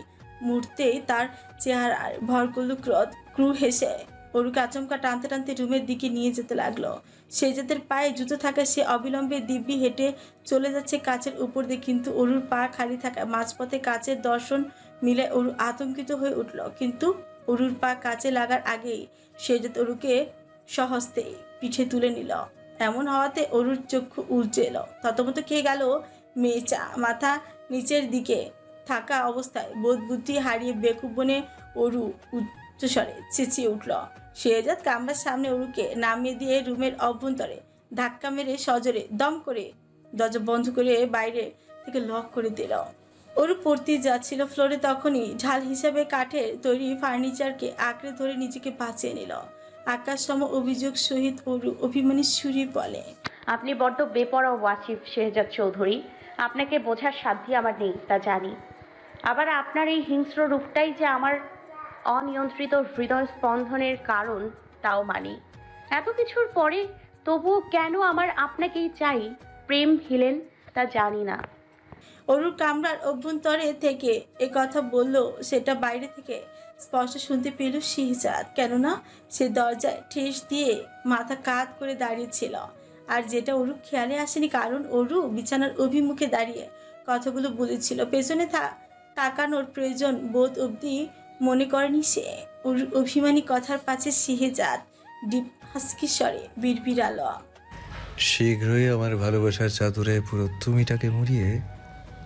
মুহূর্তেই তার চেহারায় ভর করলো ক্রোধ। ক্রু হেসে অরুকে আচমকা টানতে টানতে রুমের দিকে নিয়ে যেতে লাগলো। শেহজাদের পায়ে জুতো থাকা সে অবিলম্বে দিব্যি হেঁটে চলে যাচ্ছে কাচের উপর দিয়ে, কিন্তু অরুর পা খালি থাকা মাঝপথে কাচের দর্শন মিলে অরু আতঙ্কিত হয়ে উঠল। কিন্তু অরুর পা কাচে লাগার আগেই শেহজাদ অরুকে সহস্তে পিঠে তুলে নিল। এমন হওয়াতে অরুর চক্ষু উল্টে এলো। ততমতো খেয়ে গেল মেয়েটা। মাথা নিচের দিকে থাকা অবস্থায় বোধ বুদ্ধি হারিয়ে বেকুব বনে অরু উচ্চস্বরে চেঁচিয়ে উঠল। শেহজাদ কামরার সামনে অরুকে নামিয়ে দিয়ে রুমের অভ্যন্তরে ধাক্কা মেরে সজোরে দম করে দরজা বন্ধ করে বাইরে থেকে লক করে দিল। অরু পড়তেই যাচ্ছিল ফ্লোরে, তখনই ঢাল হিসাবে কাঠের তৈরি ফার্নিচারকে আঁকড়ে ধরে নিজেকে বাঁচিয়ে নিল। আকাশ সম অভিযোগ সহিত অরু অভিমানী সুরে বলে, আপনি বড্ড বেপরোয়া ওয়াসিফ শেহজাদ চৌধুরী। আপনাকে বোঝার সাধ্য আমার নেই তা জানি, আবার আপনার এই হিংস্র রূপটাই যে আমার অনিয়ন্ত্রিত হৃদয় স্পন্দনের কারণ তাও মানি। এত কিছুর পরে তবুও কেন আমার আপনাকেই চাই প্রেম হিলেন তা জানি না। অরুর কামরার অভ্যন্তরে থেকে এ কথা বলল, সেটা বাইরে থেকে স্পষ্ট শুনতে পেল শেহজাদ, কেননা সে দরজায় ঠেস দিয়ে মাথা কাত করে দাঁড়িয়েছিল। আর যেটা অরু খেয়ালে আসেনি, কারণ অরু বিছানার অভিমুখে দাঁড়িয়ে কথাগুলো বলেছিল। পেছনে তাকানোর প্রয়োজন বোধ অবধি মনে করেনি সে। অরুর অভিমানী কথার পাশে শেহজাদ ডিপ হাস্কি স্বরে বিড়বিড়ালো, শীঘ্রই আমার ভালোবাসার চাদরে পুরো তুমিটাকে মুড়িয়ে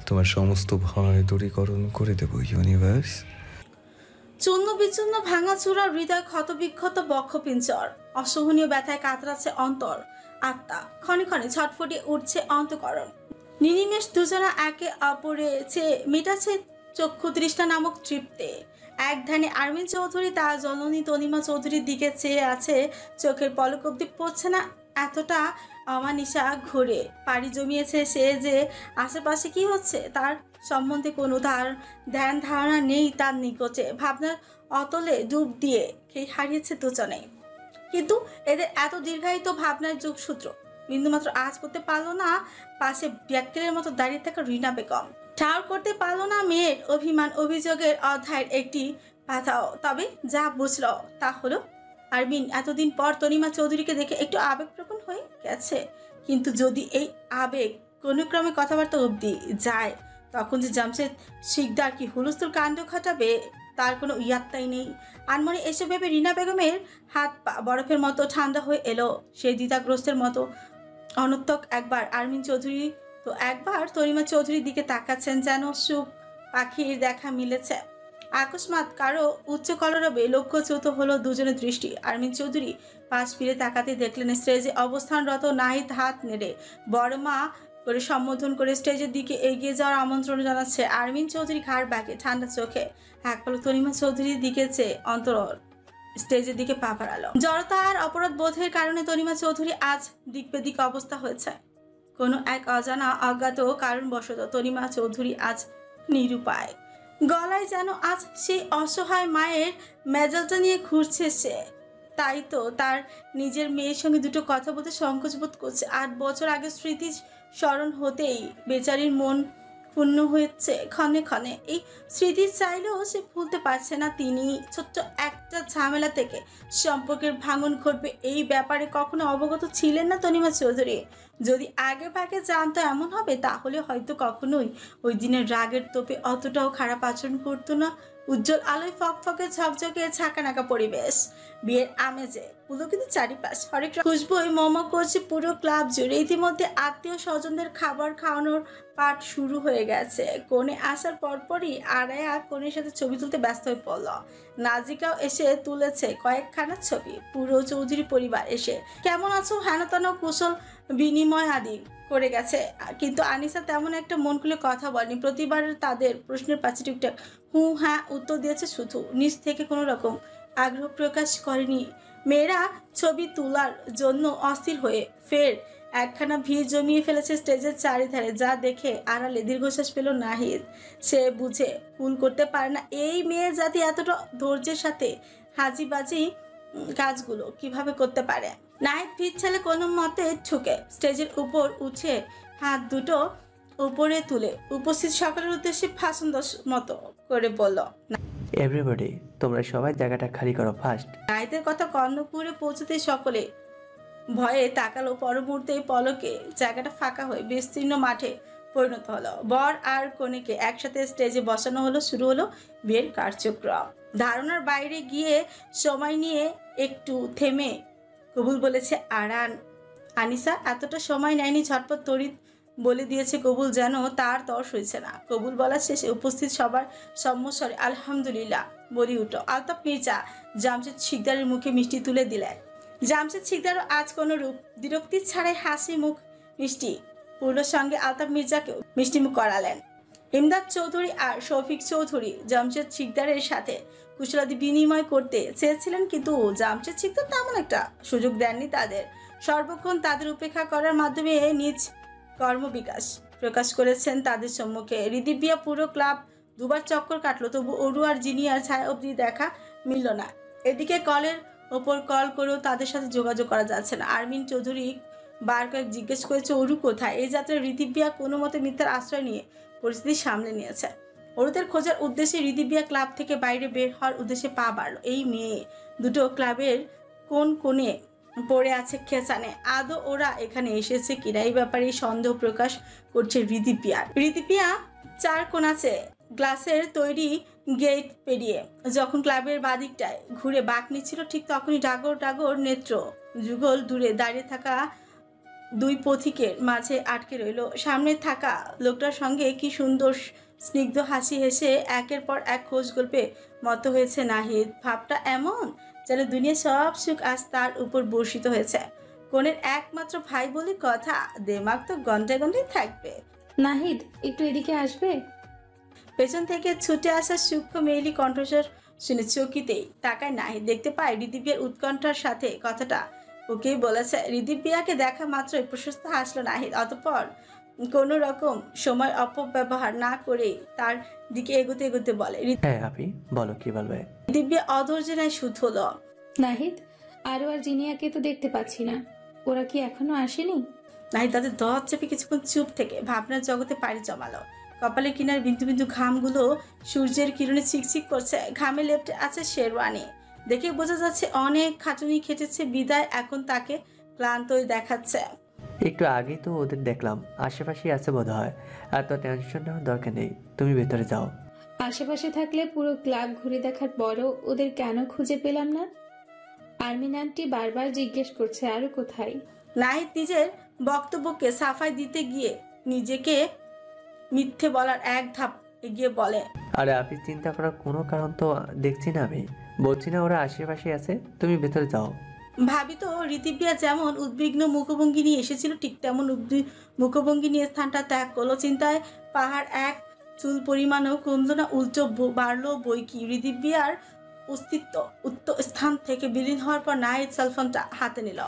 তোমার সমস্ত ভয় দূরীকরণ করে দেব ইউনিভার্স। চূর্ণ বিচূর্ণ ভাঙাচূড়া হৃদয়, ক্ষতবিক্ষত বক্ষপিঞ্জর, অসহনীয় ব্যথায় কাতরাচ্ছে অন্তর, আত্মা ক্ষণে ক্ষণে ছটফটিয়ে উঠছে অন্তঃকরণ। নিনিমেষ দুজনা একে অপরে চেয়ে মেটাচ্ছে চক্ষু তৃষ্ণা নামক তৃপ্তে। এক ধ্যানে আরমিন চৌধুরী তার জননী তনিমা চৌধুরীর দিকে চেয়ে আছে, চোখের পলক অব্দি পড়ছে না। এতটা অমানিসা ঘুরে পাড়ি জমিয়েছে সে যে আশেপাশে কি হচ্ছে তার সম্বন্ধে কোনো ধ্যান ধারণা নেই তার নিকটে। ভাবনার অতলে ডুব দিয়ে খেয়ে হারিয়েছে দুজনেই। কিন্তু এদের এত দীর্ঘায়িত ভাবনার যোগসূত্র বিন্দুমাত্র আজ করতে পারলো না পাশে ব্যাক্কেলের মতো দাঁড়িয়ে থাকা রিনা বেগম। ঠাউর করতে পারলো না মেয়ের অভিমান অভিযোগের অধ্যায়ের একটি পাতাও। তবে যা বুঝলো তা হলো, আরমিন এতদিন পর তনিমা চৌধুরীকে দেখে একটু আবেগপ্রবণ হয়ে গেছে। কিন্তু যদি এই আবেগ কোনো ক্রমে কথাবার্তা অবধি যায়, তখন যে জামশেদ শিকদার কি হুলস্থুল কাণ্ড ঘটাবে তার কোনো ইয়াত্তাই নেই। আনমনে এসে ভেবে রিনা বেগমের হাত পা বরফের মতো ঠান্ডা হয়ে এলো। সেই দ্বিধাগ্রস্তের মতো অনর্থক একবার আরমিন চৌধুরী তো একবার তনিমা চৌধুরীর দিকে তাকাচ্ছেন, যেন সুখ পাখির দেখা মিলেছে। আকস্মাৎ কারো উচ্চ কলরবে লক্ষ্যচ্যুত হলো দুজনের দৃষ্টি। আরমিন চৌধুরী পাশ ফিরে তাকাতে দেখলেন স্টেজে অবস্থানরত নাহিদ হাত নেড়ে বড়মা করে সম্বোধন করে স্টেজের দিকে এগিয়ে যাওয়ার আমন্ত্রণ জানাচ্ছে। আরমিন চৌধুরী ঘাড় বাঁকে ঠান্ডা চোখে এক পলক তনিমা চৌধুরীর দিকে চেয়ে অন্তর স্টেজের দিকে পা বাড়ালো। জড়তা আর অপরাধ বোধের কারণে তনিমা চৌধুরী আজ দিক বেদিক অবস্থা হয়েছে। কোনো এক অজানা অজ্ঞাত কারণবশত তনিমা চৌধুরী আজ নিরুপায়। গলায় যেন আজ সেই অসহায় মায়ের মেজালটা নিয়ে ঘুরছে সে। তাই তো তার নিজের মেয়ের সঙ্গে দুটো কথা বলতে সংকোচ বোধ করছে। 8 বছর আগে স্মৃতি স্মরণ হতেই বেচারির মন ক্ষুণ্ণ হয়েছে ক্ষণে ক্ষণে। এই স্মৃতি চাইলেও সে ভুলতে পারছে না তিনি ছোট্ট একটা ঝামেলা থেকে সম্পর্কের ভাঙন ঘটবে এই ব্যাপারে কখনো অবগত ছিলেন না তনিমা চৌধুরী। যদি আগে ভাগে জানতো এমন হবে, তাহলে হয়তো কখনোই ওই দিনের রাগের তোপে অতটাও খারাপ আচরণ করতো না। উজ্জ্বল আলোয় ফকফকে ঝকঝকে ছাকানাকা পরিবেশ, বিয়ের আমেজে পুলকিত চারিপাশ, হরেক খুশবুই মমা করছে পুরো ক্লাব জুড়ে। ইতিমধ্যে আত্মীয় স্বজনদের খাবার খাওয়ানোর পাঠ শুরু হয়ে গেছে। কোণে আসার পরপরই আরায়া কোণের সাথে ছবি তুলতে ব্যস্ত হয়ে পড়ল। নাজিকাও এসে তুলেছে কয়েকখানা ছবি। পুরো চৌধুরী পরিবার এসে কেমন আছো হেনতেন কুশল বিনিময় আদি করে গেছে, কিন্তু আনিসা তেমন একটা মন খুলে কথা বলেনি। প্রতিবার তাদের প্রশ্নের পাশে টুকটাক হু হ্যাঁ উত্তর দিয়েছে শুধু, নিজ থেকে কোনো রকম আগ্রহ প্রকাশ করেনি। মেয়েরা ছবি তোলার জন্য অস্থির হয়ে ফের একখানা ভিড় জমিয়ে ফেলেছে স্টেজের চারিধারে, যা দেখে আড়ালে দীর্ঘশ্বাস পেল নাহিদ। সে বুঝে ভুল করতে পারে না এই মেয়ে জাতি এতটা ধৈর্যের সাথে হাজিবাজি কাজগুলো কিভাবে করতে পারে। নাহিদ ভিড় ছেলে কোনো মতে ঠুকে স্টেজের উপর উঠে হাত দুটো উপরে তুলে উপস্থিত সকলের উদ্দেশ্যে ভাষণ মতো করে বলল, এভরিবডি, তোমরা সবাই জায়গাটা খালি করো ফার্স্ট। নাহিদের কথা কর্ণপুরে পৌঁছতে সকলে ভয়ে তাকালো। পর মুহূর্তে পলকে জায়গাটা ফাঁকা হয়ে বিস্তীর্ণ মাঠে পরিণত হলো। বর আর কনেকে একসাথে স্টেজে বসানো হলো। শুরু হলো বিয়ের কার্যক্রম। ধারণার বাইরে গিয়ে সময় নিয়ে একটু থেমে কবুল বলেছে আনিসা। এতটা সময় নেয়নি, ঝটপট তড়িৎ বলে দিয়েছে কবুল, যেন তার তর্স হয়েছে না। কবুল বলার শেষে উপস্থিত সবার সম্মস্বরে আলহামদুলিল্লাহ বলি উঠল। আলতাফ মির্জা জামশেদ শিকদারের মুখে মিষ্টি তুলে দিলেন। জামশেদ শিকদারও আজ কোনো রূপ বিরক্তি ছাড়াই হাসি মুখ মিষ্টি পূর্ণর সঙ্গে আলতাফ মির্জাকেও মিষ্টিমুখ করালেন। ইমদাদ চৌধুরী আর শফিক চৌধুরী জামশেদ শিকদারের সাথে কুশলাদি বিনিময় করতে চেয়েছিলেন, কিন্তু জামশেদ শিকদার তেমন একটা সুযোগ দেননি তাদের। সর্বক্ষণ তাদের উপেক্ষা করার মাধ্যমে নিজ কর্মবিকাশ প্রকাশ করেছেন তাদের সম্মুখে। রিদিবিয়া পুরো ক্লাব দুবার চক্কর কাটলো, তবু অরু আর জিনিয়ার ছায়া অবধি দেখা মিলল না। এদিকে কলের ওপর কল করেও তাদের সাথে যোগাযোগ করা যাচ্ছে না। আরমিন চৌধুরী বার কয়েক জিজ্ঞেস করেছে অরু কোথায়। এই যাত্রায় রিদিবিয়া কোনো মতে মিথ্যার আশ্রয় নিয়ে পরিস্থিতি সামলে নিয়েছে। অরুদের খোঁজার উদ্দেশ্যে রিদিবিয়া ক্লাব থেকে বাইরে বের হওয়ার উদ্দেশ্যে পা বাড়লো। এই মেয়ে দুটো ক্লাবের কোন কোণে পড়ে আছে খেসানে। আদৌ ওরা এখানে এসেছে কিনা এই ব্যাপারে সন্দেহ প্রকাশ করছে রিদিপিয়া চার কোণাছে গ্লাসের তৈরি গেট পেরিয়ে যখন ক্লাবের বাদিকটায় ঘুরে বাঁক নিচ্ছিল, ঠিক তখনই ডাগর নেত্র যুগল দূরে দাঁড়িয়ে থাকা দুই পথিকের মাঝে আটকে রইল। সামনে থাকা লোকটার সঙ্গে কি সুন্দর স্নিগ্ধ হাসি হেসে একের পর এক খোঁজ গল্পে মত হয়েছে নাহিদ। ভাবটা এমন যেন দুনিয়া সব সুখ আজ তার উপর বর্ষিত হয়েছে। কোনের একমাত্র ভাই বলে কথা, দেমাগ তো ঘন্টায় ঘন্টায় থাকবে। নাহিদ, একটু এদিকে আসবে? পেছন থেকে ছুটে আসা সূক্ষ্ম মেয়েলি কণ্ঠস্বর শুনে চকিতেই তাকায় নাহিদ। দেখতে পায় রিদিপিয়ার উৎকণ্ঠার সাথে কথাটা ওকেই বলেছে। রিদিপিয়াকে দেখা মাত্রই প্রশস্ত হাসলো নাহিদ। অতঃপর কোনো রকম সময় অপব্যবহার না করে তার দিকে এগোতে বলে, হ্যাঁ আপনি বলো, কি বলবে? রিদিপিয়া অধৈর্য নাই সুদ হলো। নাহিদ, আরো আর জিনিয়াকে তো দেখতে পাচ্ছি না, ওরা কি এখনো আসেনি? নাহিদ তাদের দর চেপে কিছুক্ষণ চুপ থেকে ভাবনার জগতে পাড়ি জমালো। কপালের কিনার বিন্দু বিন্দু ঘামগুলো সূর্যের কিরণে চিকচিক করছে। ঘামে লেপ্টে আছে শেরওয়ানি। দেখে বোঝা যাচ্ছে অনেক খাটুনি খেটেছে বিদায় এখন তাকে ক্লান্তই দেখাচ্ছে। একটু আগেই তো ওদের দেখলাম, আশেপাশে আছে বোধ হয়। এত টেনশন নেওয়ার দরকার নেই, তুমি ভেতরে যাও। আশেপাশে থাকলে পুরো ক্লাব ঘুরে দেখার পরও ওদের কেন খুঁজে পেলাম না? আর্মিন আন্টি বারবার জিজ্ঞেস করছে আরো কোথায়। নাহিদ নিজের বক্তব্যকে সাফাই দিতে গিয়ে নিজেকে মিথ্যে বলার এক ধাপ এগিয়ে বলে, আরে আপনি চিন্তা করার কোনো কারণ তো দেখছি না। আমি বলছি না ওরা আশেপাশে আছে, তুমি ভেতরে যাও। ভাবি তো রিদিপিয়া যেমন উদ্বিগ্ন মুখভঙ্গি নিয়ে এসেছিল ঠিক তেমন মুখভঙ্গি নিয়ে স্থানটা ত্যাগ করলো। চিন্তায় পাহাড় এক চুল পরিমাণও কমলো না, উল্টো বাড়লো বই কি। রিদিপিয়ার অস্তিত্ব উত্তর স্থান থেকে বিলীন হওয়ার পর নাহিদ সেলফোনটা হাতে নিল।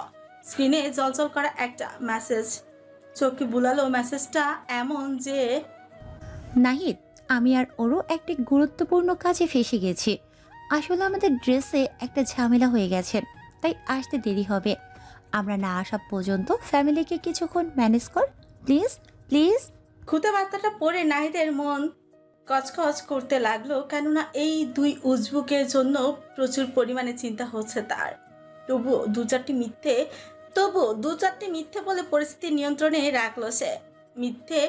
স্ক্রিনে জলজল করা একটা মেসেজ চোখে বুলালো। মেসেজটা এমন যে, নাহিদ, আমি আর ওরও একটি গুরুত্বপূর্ণ কাজে ফেসে গেছি। আসলে আমাদের ড্রেসে একটা ঝামেলা হয়ে গেছে, তাই আসতে দেরি হবে। আমরা না আসা পর্যন্ত ফ্যামিলিকে কিছুক্ষণ ম্যানেজ কর প্লিজ প্লিজ। খুদে বার্তাটা পড়ে নাহিদের মন কচকচ করতে লাগলো, কেননা এই দুই উজবুকের জন্য প্রচুর পরিমাণে চিন্তা হচ্ছে তার। তবু দু চারটি মিথ্যে বলে পরিস্থিতি নিয়ন্ত্রণে রাখলো সে। মিথ্যে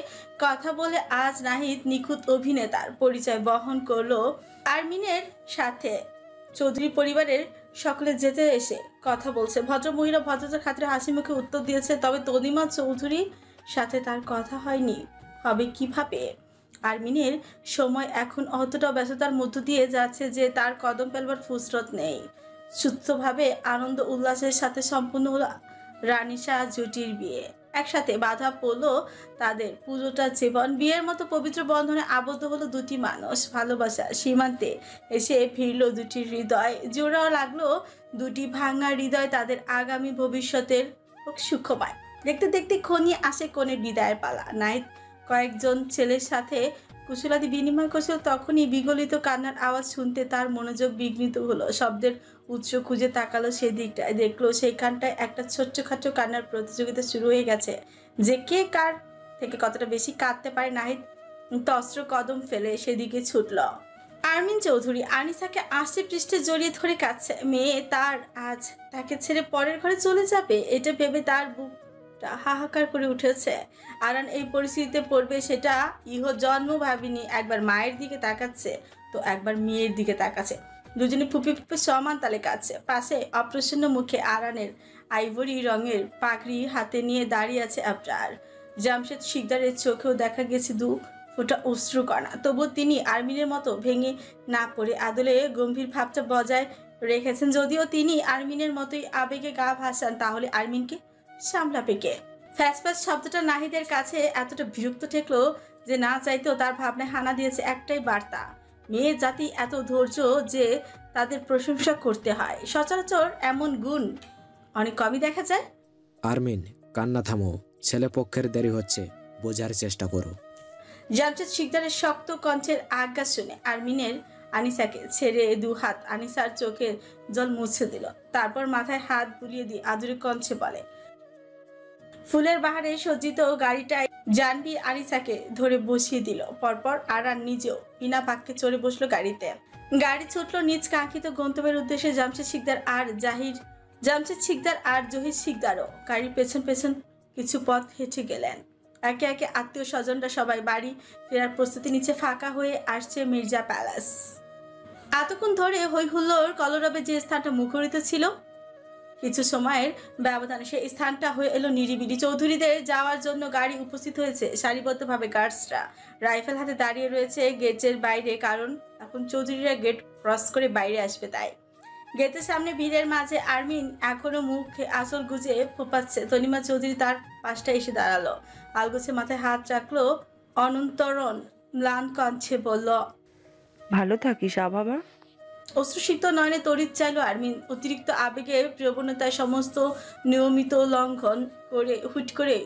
কথা বলে আজ নাহিদ নিখুঁত অভিনেতার পরিচয় বহন করলো আরমিনের সাথে। চৌধুরী পরিবারের সকলে যেতে এসে কথা বলছে। ভদ্রমহিলা ভদ্রতার খাতিরে হাসি মুখে উত্তর দিয়েছে, তবে তনিমা চৌধুরীর সাথে তার কথা হয়নি। হবে কিভাবে? আরমিনের সময় এখন অতটা ব্যস্ততার মধ্য দিয়ে যাচ্ছে যে তার কদম ফেলবার ফুসরত নেই। সুস্থভাবে আনন্দ উল্লাসের সাথে সম্পূর্ণ হলো রানিশা জুটির বিয়ে। একসাথে বাধা পড়লো তাদের পুরোটা জীবন। বিয়ের মতো পবিত্র বন্ধনে আবদ্ধ হলো দুটি মানুষ। ভালোবাসা সীমান্তে এসে ফিরলো দুটি হৃদয়। জোড়াও লাগলো দুটি ভাঙা হৃদয়। তাদের আগামী ভবিষ্যতের সুখময়। দেখতে দেখতে খনিয়ে আসে কোণের বিদায়ের পালা। নাহিদ কয়েকজন ছেলের সাথে কুশলাদি বিনিময় করছিল, তখনই বিগলিত কান্নার আওয়াজ শুনতে তার মনোযোগ বিঘ্নিত হলো। শব্দের উৎস খুঁজে তাকালো সেদিকটায়, দেখলো সেইখানটায় একটা ছোট্টখাটো কান্নার প্রতিযোগিতা শুরু হয়ে গেছে, যে কে কার থেকে কতটা বেশি কাঁদতে পারে। নাহিদ তস্ত্র কদম ফেলে সেদিকে ছুটল। আরমিন চৌধুরী আনিসাকে আষ্টে পৃষ্ঠে জড়িয়ে ধরে কাঁদছে। মেয়ে তার আজ তাকে ছেড়ে পরের ঘরে চলে যাবে, এটা ভেবে তার বুকটা হাহাকার করে উঠেছে। আরান এই পরিস্থিতিতে পড়বে সেটা ইহ জন্ম ভাবিনি। একবার মায়ের দিকে তাকাচ্ছে তো একবার মেয়ের দিকে তাকাচ্ছে, দুজনে ফুপি ফুপে সমান তালে কাঁদছে। পাশে অপ্রসন্ন মুখে আরানের আইভরি রঙের পাগড়ি হাতে নিয়ে দাঁড়িয়ে আছে আবরার। জামশেদ শিকদারের চোখেও দেখা গেছে দু ফোঁটা অশ্রুকণা, তবু তিনি আরমিনের মতো ভেঙে না পড়ে আদলে গম্ভীর ভাবটা বজায় রেখেছেন। যদিও তিনি আরমিনের মতোই আবেগে গা ভাসান, তাহলে আরমিনকে সামলাবে কে? ফ্যাসফ্যাস শব্দটা নাহিদের কাছে এতটা বিরক্ত ঠেকলো যে না চাইতেও তার ভাবনায় হানা দিয়েছে একটাই বার্তা, মেয়ে জাতি এত ধৈর্য যে তাদের প্রশংসা করতে হয়। সচরাচর এমন গুণ অনেক কমই দেখা যায়। আরমিন, কান্না থামো, ছেলে পক্ষের দেরি হচ্ছে, বোঝার চেষ্টা করো। জামশেদ শিকদারের শক্ত কণ্ঠের আজ্ঞা শুনে আরমিনের আনিসাকে ছেড়ে দু হাত আনিসার চোখের জল মুছে দিল। তারপর মাথায় হাত বুলিয়ে দিয়ে আদুরে কণ্ঠে বলে, ফুলের বাহারে সজ্জিত গাড়িটায় জানবি আনিসাকে ধরে বসিয়ে দিল। পরপর আরান নিজেও বিনা বাক্যে চড়ে বসলো গাড়িতে। গাড়ি ছুটলো নিজ কাঙ্ক্ষিত গন্তব্যের উদ্দেশ্যে। জামশেদ শিকদার আর জহির শিকদারও গাড়ির পেছন পেছন কিছু পথ হেঁটে গেলেন। একে একে আত্মীয় স্বজনরা সবাই বাড়ি ফেরার প্রস্তুতি নিচ্ছে। ফাঁকা হয়ে আসছে মির্জা প্যালেস। এতক্ষণ ধরে হই হুল্লোড় কলরবে যে স্থানটা মুখরিত ছিল, কিছু সময়ের ব্যবধানে সেই স্থানটা হয়ে এলো নিরিবিলি। চৌধুরীদের যাওয়ার জন্য গাড়ি উপস্থিত হয়েছে। সারিবদ্ধভাবে গার্ডসরা রাইফেল হাতে দাঁড়িয়ে রয়েছে গেটের বাইরে, কারণ এখন চৌধুরীরা গেট ক্রস করে বাইরে আসবে। তাই গেটের সামনে ভিড়ের মাঝে আরমিন এখনো মুখে আসল গুজে ফোপাচ্ছে। তনিমা চৌধুরী তার পাশটা এসে দাঁড়ালো, আলগোছে মাথায় হাত রাখলো, অনন্তরণ ম্লান কণ্ঠে বলল, ভালো থাকিস বাবা। অশ্রুসিক্ত নয়নে তড়িৎ চাইল আরমিন। অতিরিক্ত আবেগের প্রবণতায় সমস্ত নিয়মিত লঙ্ঘন করে হুট করে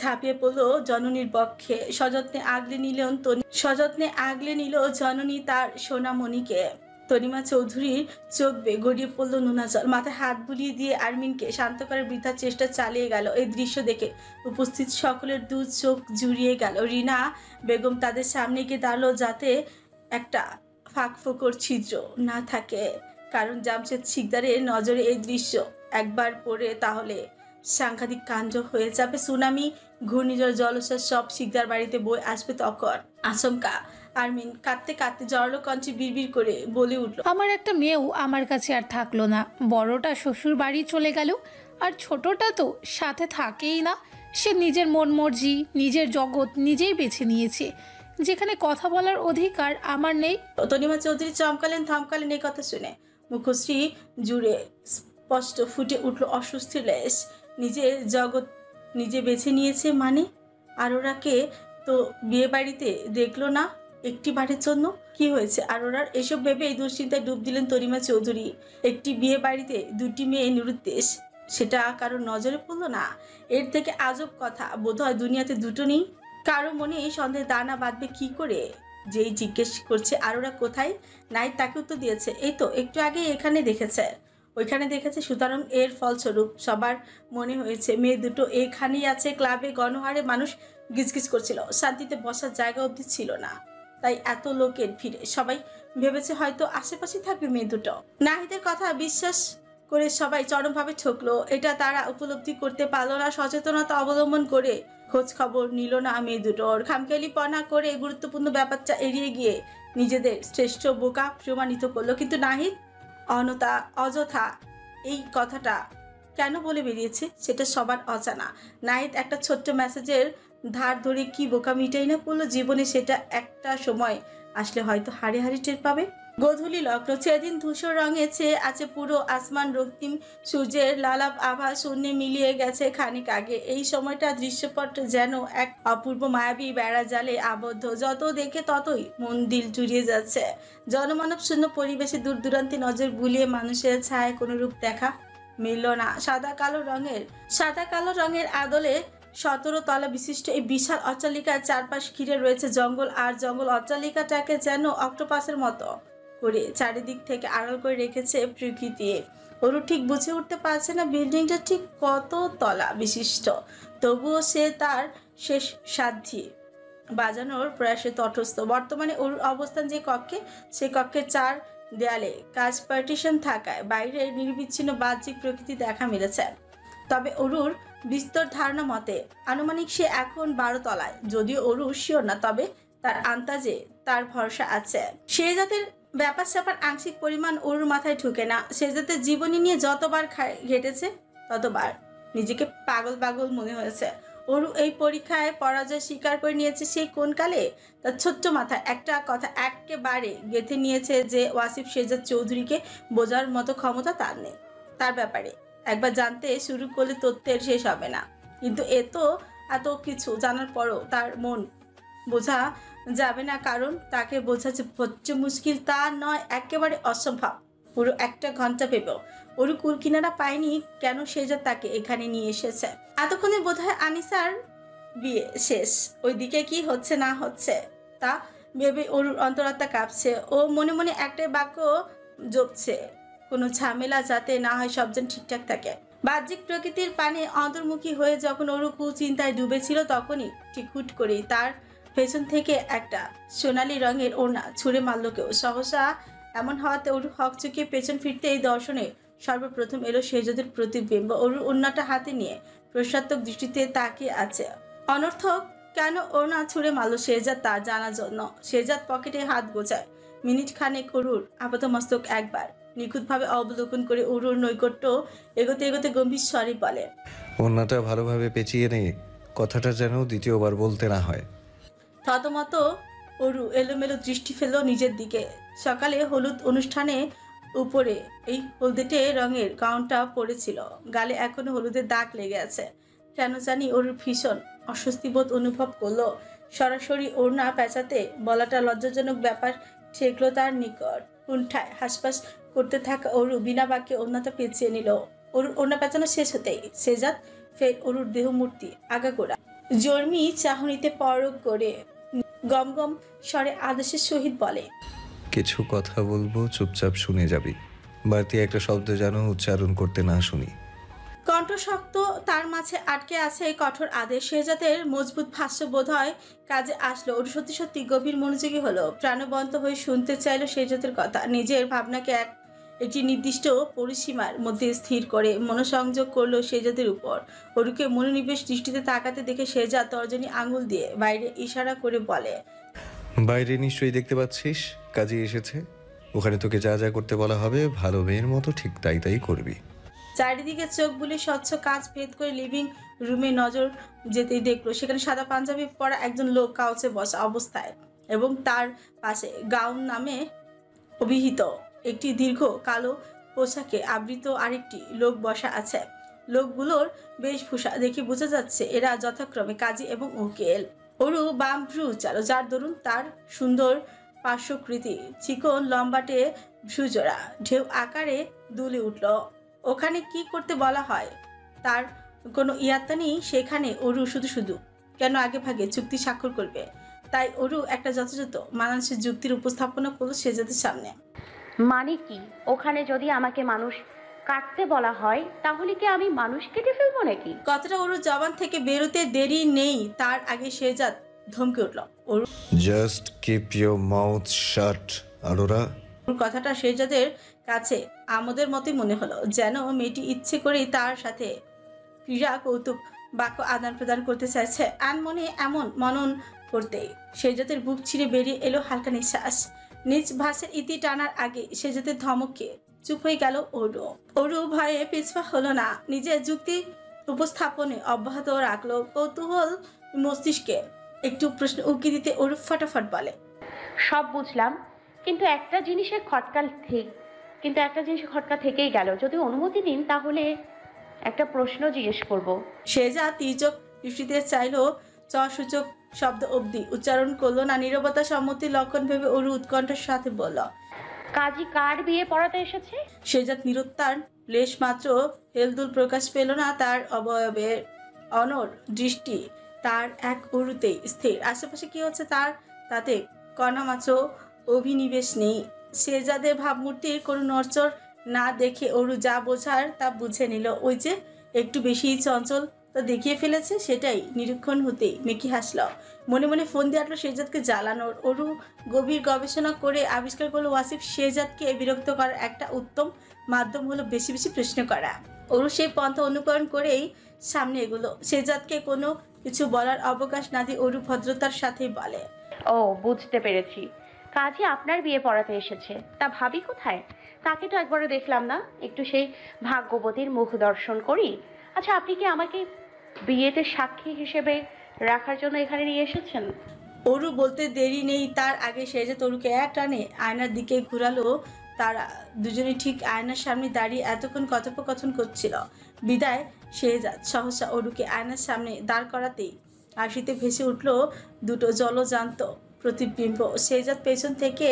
ঝাঁপিয়ে পড়লো জননীর পক্ষে। সযত্নে আগলে নিল জননী তার সোনামণিকে। তনিমা চৌধুরীর চোখ বেয়ে গড়িয়ে পড়লো নোনা জল। মাথায় হাত বুলিয়ে দিয়ে আরমিনকে শান্ত করার বৃথা চেষ্টা চালিয়ে গেল। এই দৃশ্য দেখে উপস্থিত সকলের দু চোখ জুড়িয়ে গেল। রিনা বেগম তাদের সামনে গিয়ে দাঁড়ালো, যাতে একটা ফাঁক ফোকর ছিদ্র না থাকে, কারণ জামশেদ শিকদারের নজরে এই দৃশ্য একবার পড়ে তাহলে সাংঘাতিক কাণ্ড হয়ে যাবে। সুনামি, ঘূর্ণিঝড়, জলস্রোত সব শিকদার বাড়িতে বয়ে আসবে। তখন আচমকা আরমিন কাঁদতে কাঁদতে জড়ো কণ্ঠে বিড়বিড় করে বলে উঠল, আমার একটা মেয়েও আমার কাছে আর থাকলো না। বড়টা শ্বশুর বাড়ি চলে গেল, আর ছোটটা তো সাথে থাকেই না। সে নিজের মন মর্জি, নিজের জগৎ নিজেই বেছে নিয়েছে, যেখানে কথা বলার অধিকার আমার নেই। তনিমা চৌধুরী থমকালেন এই কথা শুনে। মুখশ্রী জুড়ে স্পষ্ট ফুটে উঠল অস্বস্তির লেশ। নিজের জগৎ নিজে বেছে নিয়েছে মানে? আরোরাকে তো বিয়ে বাড়িতে দেখলো না একটি বারের জন্য। কি হয়েছে আরোরার? এসব ভেবেই দুশ্চিন্তায় ডুব দিলেন তনিমা চৌধুরী। একটি বিয়ে বাড়িতে দুটি মেয়ে নিরুদ্দেশ, সেটা কারোর নজরে পড়লো না? এর থেকে আজব কথা বোধহয় দুনিয়াতে দুটো নেই। কারো মনে এই সন্দেহ দানা বাঁধবে কি করে? যেই জিজ্ঞেস করছে আরোরা কোথায়, নাই তাকে উত্তর দিয়েছে, এই তো একটু আগে এখানে দেখেছে, ওইখানে দেখেছে। সুতরাং এর ফলস্বরূপ সবার মনে হয়েছে মেয়ে দুটো এখানেই আছে। ক্লাবে গণহারে মানুষ গিজগিজ করছিল, শান্তিতে বসার জায়গা অবধি ছিল না। তাই এত লোকের ভিড়ে সবাই ভেবেছে হয়তো আশেপাশে থাকবে মেয়ে দুটো। নাহিদের কথা বিশ্বাস করে সবাই চরমভাবে ঠকলো। এটা তারা উপলব্ধি করতে পারলো না। সচেতনতা অবলম্বন করে খোঁজ খবর নিল না মেয়ে দুটোর। খামখেয়ালিপনা করে গুরুত্বপূর্ণ ব্যাপারটা এড়িয়ে গিয়ে নিজেদের শ্রেষ্ঠ বোকা প্রমাণিত করলো। কিন্তু নাহিদ অযথা এই কথাটা কেন বলে বেরিয়েছে সেটা সবার অজানা। নাহিদ একটা ছোট্ট মেসেজের ধার ধরে কি বোকামিটাই না পড়লো জীবনে, সেটা একটা সময় আসলে হয়তো হাড়ে হাড়ে টের পাবে। গোধূলি লগ্ন, সেদিন ধূসর রঙে ছেয়ে আছে পুরো আসমান। রক্তিম সূর্যের লালাপ আভা শূন্যে মিলিয়ে গেছে খানিক আগে। এই সময়টা দৃশ্যপট যেন এক অপূর্ব মায়াবী বেড়া জালে আবদ্ধ। যত দেখে ততই মন দিল জুড়িয়ে যাচ্ছে। জনমানব শূন্য পরিবেশে দূর দূরান্তে নজর বুলিয়ে মানুষের ছায়া কোনরূপ দেখা মিলল না। সাদা কালো রঙের আদলে 17 তলা বিশিষ্ট এই বিশাল অট্টালিকার চারপাশ ঘিরে রয়েছে জঙ্গল, আর জঙ্গল অট্টালিকাটাকে যেন অক্টোপাসের মতো করে চারিদিক থেকে আড়াল করে রেখেছে প্রকৃতি। ওরু ঠিক বুঝে উঠতে পারছে না বিল্ডিংটা ঠিক কত তলা বিশিষ্ট, তবুও সে তার শেষ সাধ্যি বাজানোর প্রয়াসে তটস্থ। বর্তমানে ওরুর অবস্থান যে কক্ষে, সেই কক্ষের 4 দেয়ালে কাঁচ পার্টিশন থাকায় বাইরের নির্বিচ্ছিন্ন বাহ্যিক প্রকৃতি দেখা মিলেছে। তবে অরুর বিস্তর ধারণা মতে আনুমানিক সে এখন 12 তলায়। যদিও অরু শিওর না, তবে তার আন্দাজে তার ভরসা আছে। সে জাতের ব্যাপার স্যাপার আংশিক পরিমাণ অরুর মাথায় ঢুকে না। সে জাতের জীবনী নিয়ে যতবার ঘেটেছে ততবার নিজেকে পাগল পাগল মনে হয়েছে। অরু এই পরীক্ষায় পরাজয় স্বীকার করে নিয়েছে সেই কোন কালে। তার ছোট্ট মাথায় একটা কথা একেবারে গেঁথে নিয়েছে যে ওয়াসিফ শেহজাদ চৌধুরীকে বোঝার মতো ক্ষমতা তার নেই। তার ব্যাপারে একবার জানতে শুরু করলে তথ্যের শেষ হবে না। কিন্তু এত কিছু জানার পরও তার মন বোঝা যাবে না, কারণ তাকে বোঝা যে হচ্ছে মুশকিল তা নয়, একেবারে অসম্ভব। পুরো 1 ঘন্টা ভেবেও ওরু কুল কিনারা পায়নি কেন শেহজাদ তাকে এখানে নিয়ে এসেছে। এতক্ষণে বোধহয় আনিসার বিয়ে শেষ, ওইদিকে কি হচ্ছে না হচ্ছে তা ভেবে ওরুর অন্তরাত্মা কাঁপছে। ও মনে মনে একটাই বাক্য জপছে, কোনো ঝামেলা যাতে না হয়, সব যেন ঠিকঠাক থাকে। বাহ্যিক প্রকৃতির পানে অন্তর্মুখী হয়ে যখন ওরু কুচিন্তায় ডুবেছিল, তখনই ঠিক হুট করেই তার পেছন থেকে একটা সোনালি রঙের ওড়না ছুঁড়ে মারল কেউ। সহসা এমন হওয়াতে ওরু হক চুকিয়ে পেছন ফিরতে এই দর্শনে সর্বপ্রথম এলো শেহজাদের প্রতিবিম্ব। ওরুর ওড়নাটা হাতে নিয়ে প্রশ্নাত্মক দৃষ্টিতে তাকিয়ে আছে। অনর্থক কেন ওড়না ছুঁড়ে মারল শেহজাদ তা জানার জন্য শেহজাদ পকেটে হাত গোছায়। মিনিট খানেক অরুর আপাতমস্তক একবার নিখুঁতভাবে অবলোকন করে অরুর নৈকট্য এগোতে এগোতে গম্ভীর স্বরে বলে, ওড়নাটা ভালোভাবে পেঁচিয়ে নে, কথাটা যেন দ্বিতীয়বার বলতে না হয়। থতমত অরু এলোমেলো দৃষ্টি ফেলল নিজের দিকে। সকালে হলুদ অনুষ্ঠানে উপরে এই হলদেটে রঙের গাউনটা পরেছিল, গালে এখনো হলুদের দাগ লেগে আছে। কেন জানি অরুর ভীষণ অস্বস্তিবোধ অনুভব করলো। সরাসরি ওড়না পেঁচাতে বলাটা লজ্জাজনক ব্যাপার ঠেকলো তার নিকট। কুণ্ঠায় হাসপাস করতে থাকা অরু বিনা বাক্যে ওড়নাটা পেঁচিয়ে নিল। অরুর ওড়না পেঁচানো শেষ হতেই শেহজাদ ফের অরুর দেহমূর্তি আগাগোড়া জর্মি চাহনিতে পরক করে গমগম স্বরে আদেশের সহিত বলে, কিছু কথা বলবো, চুপচাপ শুনে যাবি। বাড়তি একটা শব্দ যেন উচ্চারণ করতে না শুনি। কণ্ঠশক্ত তার মাঝে আটকে আছে কঠোর আদেশ। শেহজাদের মজবুত ভাষ্য বোধ হয় কাজে আসলো। ওর সত্যি সত্যি গভীর মনোযোগী হলো, প্রাণবন্ত হয়ে শুনতে চাইলো শেহজাদের কথা। নিজের ভাবনাকে একটি নির্দিষ্ট পরিসীমার মধ্যে স্থির করে মনোসংযোগ করলো শেহজাদের উপর। ওরুকে মনোনিবেশ দৃষ্টিতে তাকাতে দেখে শেহজাদ তর্জনী আঙুল দিয়ে বাইরে ইশারা করে বলে, বাইরে নিশ্চয়ই দেখতে পাচ্ছিস কাজে এসেছে, ওখানে তোকে যা যা করতে বলা হবে ভালো মেয়ের মতো ঠিক তাই করবি। চারিদিকে চোখ বুলে স্বচ্ছ কাঁচ ভেদ করে লিভিং রুমে নজর যেতেই দেখলো সেখানে সাদা পাঞ্জাবি পরা একজন লোক কাউচে বসা অবস্থায় এবং তার পাশে গাউন নামে অভিহিত একটি দীর্ঘ কালো পোশাকে আবৃত আরেকটি লোক বসা আছে। লোকগুলোর বেশভূষা দেখে বোঝা যাচ্ছে এরা যথাক্রমে কাজী এবং উকিল। অরু বাম ভ্রু চালো, যার দরুন তার সুন্দর পার্শ্বকৃতি চিকন লম্বাটে ভ্রুজোড়া ঢেউ আকারে দুলে উঠল। ওখানে কি করতে বলা হয় তার কোনো ইয়াত্তা নেই। সেখানে অরু শুধু কেন আগে ভাগে চুক্তি স্বাক্ষর করবে। তাই অরু একটা যথাযথ মানানসই যুক্তির উপস্থাপনা করলো শেহজাদের সামনে। মানে কি, ওখানে যদি আমাকে মানুষ কাটতে বলা হয় তাহলে কি আমি মানুষ কেটে ফেলবো নাকি? কথাটা অরু জবান থেকে বেরোতে দেরি নেই, তার আগে শেহজাদ ধমকে উঠল, Aru just keep your mouth shut. Arora কথাটা শেহজাদের কাছে আমোদের মতোই মনে হলো, যেন মেয়েটি ইচ্ছে করেই তার সাথে ক্রীড়া কৌতুক বাক্য আদান প্রদান করতে চাইছে। আনমনে এমন মনন করতেই শেহজাদের বুক ছিঁড়ে বেরিয়ে এলো হালকা নিঃশ্বাস। নিজ ভাষের ইতি টানার আগে শেহজাদের ধমকে চুপ হয়ে গেল অরু। অরু ভয়ে পিছপা হলো না, নিজের যুক্তি উপস্থাপনে অব্যাহত রাখলো। কৌতূহল মস্তিষ্কে একটু প্রশ্ন উকি দিতে অরু ফটাফট বলে, সব বুঝলাম, কিন্তু একটা জিনিসের খটকা থেকেই গেল। যদি অনুমতি দিন তাহলে একটা প্রশ্ন জিজ্ঞেস করব। শেহজাদ তির্যক দৃষ্টিতে চাইলো, সূচক শব্দ অবধি উচ্চারণ করলো না। নীরবতা সম্মতির লক্ষণ ভেবে অরু উৎকণ্ঠার সাথে বলল, কাজী কার বিয়ে পড়াতে এসেছে? শেহজাদ নিরুত্তর লেশ মাত্র হেলদুল প্রকাশ পেল না তার অবয়বের। অনর দৃষ্টি তার এক উরুতেই স্থির। আশেপাশে কি হচ্ছে তার তাতে কণামাত্র অভিনিবেশ নেই। শেহজাদের ভাবমূর্তির কোনো নড়চড় না দেখে অরু যা বোঝার তা বুঝে নিল। ওই যে একটু বেশিই চঞ্চল তা দেখিয়ে ফেলেছে, সেটাই নিরীক্ষণ হতেই মেকি হাসল। মনে মনে ফোন দিয়ে আসলো শেহজাদকে জ্বালানোর। অরু গভীর গবেষণা করে আবিষ্কার করলো ওয়াসিফ শেহজাদকে বিরক্ত করার একটা উত্তম মাধ্যম হলো বেশি বেশি প্রশ্ন করা। অরু সেই পন্থা অনুকরণ করেই সামনে এগুলো। শেহজাদকে কোনো কিছু বলার অবকাশ না দিয়ে অরু ভদ্রতার সাথেই বলে, ও বুঝতে পেরেছি, কাজী আপনার বিয়ে পড়াতে এসেছে। তা ভাবি কোথায়? তাকে তো একবারও দেখলাম না। একটু সেই ভাগ্যবতীর মুখ দর্শন করি। আচ্ছা, আপনি কি আমাকে বিয়েতে সাক্ষী হিসেবে রাখার জন্য এখানে নিয়ে এসেছেন? অরু বলতে দেরি নেই, তার আগে শেহজাদ অরুকে এক টানে আয়নার দিকে ঘুরালো। তারা দুজনে ঠিক আয়নার সামনে দাঁড়িয়ে এতক্ষণ কথোপকথন করছিল। বিদায় শেহজাদ সহসা অরুকে আয়নার সামনে দাঁড় করাতেই হাসিতে ভেসে উঠল দুটো জলজান্ত প্রতিবিম্ব। শেহজাদ পেছন থেকে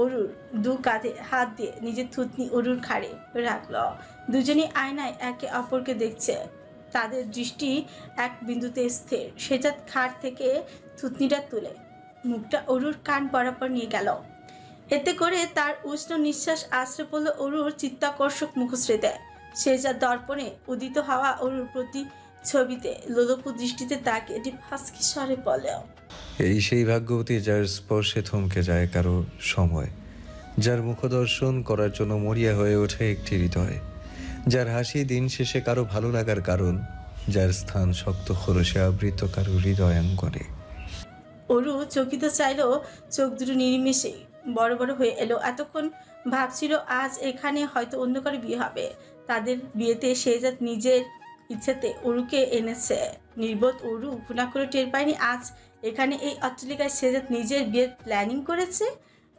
অরুর দু কাঁধে হাত দিয়ে নিজের থুতনি অরুর ঘাড়ে রাখল। দুজনই আয়নায় একে অপরকে দেখছে, তাদের দৃষ্টি এক বিন্দুতে স্থির। শেহজাদ খাট থেকে থুতনিটা তুলে মুখটা অরুর কান বরাবর নিয়ে গেল। এতে করে তার উষ্ণ নিঃশ্বাস আশ্রে পড়ল অরুর চিত্তাকর্ষক মুখশ্রীতে। শেহজাদ দর্পণে উদিত হওয়া অরুর প্রতি ছবিতে লোলুপ দৃষ্টিতে তাকে এটি হাসকি স্বরে বলে, এই সেই ভাগ্যবতী যার স্পর্শে থমকে যায় কারো সময়, যার মুখদর্শন করার জন্য মরিয়া হয়ে ওঠে একটি হৃদয়, যার হাসি দিন শেষে কারো ভালো লাগার কারণ, যার স্থান শক্ত খোলসে আবৃত কারো হৃদয়াঙ্গনে। অরু চকিত চাইল, চোখ দুটো নির্মিষে বড় বড় হয়ে এলো। এতক্ষণ ভাবছিল আজ এখানে হয়তো অন্য কারো বিয়ে হবে। তাদের বিয়েতে শেহজাদ নিজের ইচ্ছেতে অরুকে এনেছে। নির্বোধ অরু গুণা করে টের পায়নি আজ এখানে এই অট্টালিকায় শেহজাদ নিজের বিয়ের প্ল্যানিং করেছে।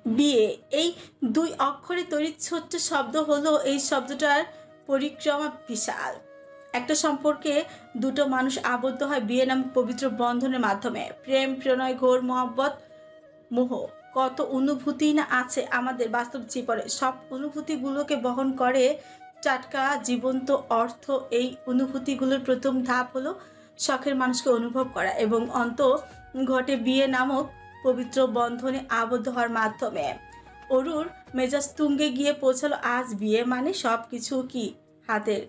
বিয়ে, এই দুই অক্ষরে তৈরি ছোট্ট শব্দ হলো এই শব্দটার পরিক্রমা বিশাল। একটা সম্পর্কে দুটো মানুষ আবদ্ধ হয় বিয়ে নামক পবিত্র বন্ধনের মাধ্যমে। প্রেম, প্রণয়, ঘোর, মহব্বত, মোহ, কত অনুভূতি না আছে আমাদের বাস্তব জীবনে। সব অনুভূতিগুলোকে বহন করে টাটকা জীবন্ত অর্থ। এই অনুভূতিগুলোর প্রথম ধাপ হলো শখের মানুষকে অনুভব করা এবং অন্ত ঘটে বিয়ে নামক পবিত্র বন্ধনে আবদ্ধ হওয়ার মাধ্যমে। অরুর মেজাজ তুঙ্গে গিয়ে পৌঁছালো। আজ বিয়ে মানে সব কিছু কি হাতের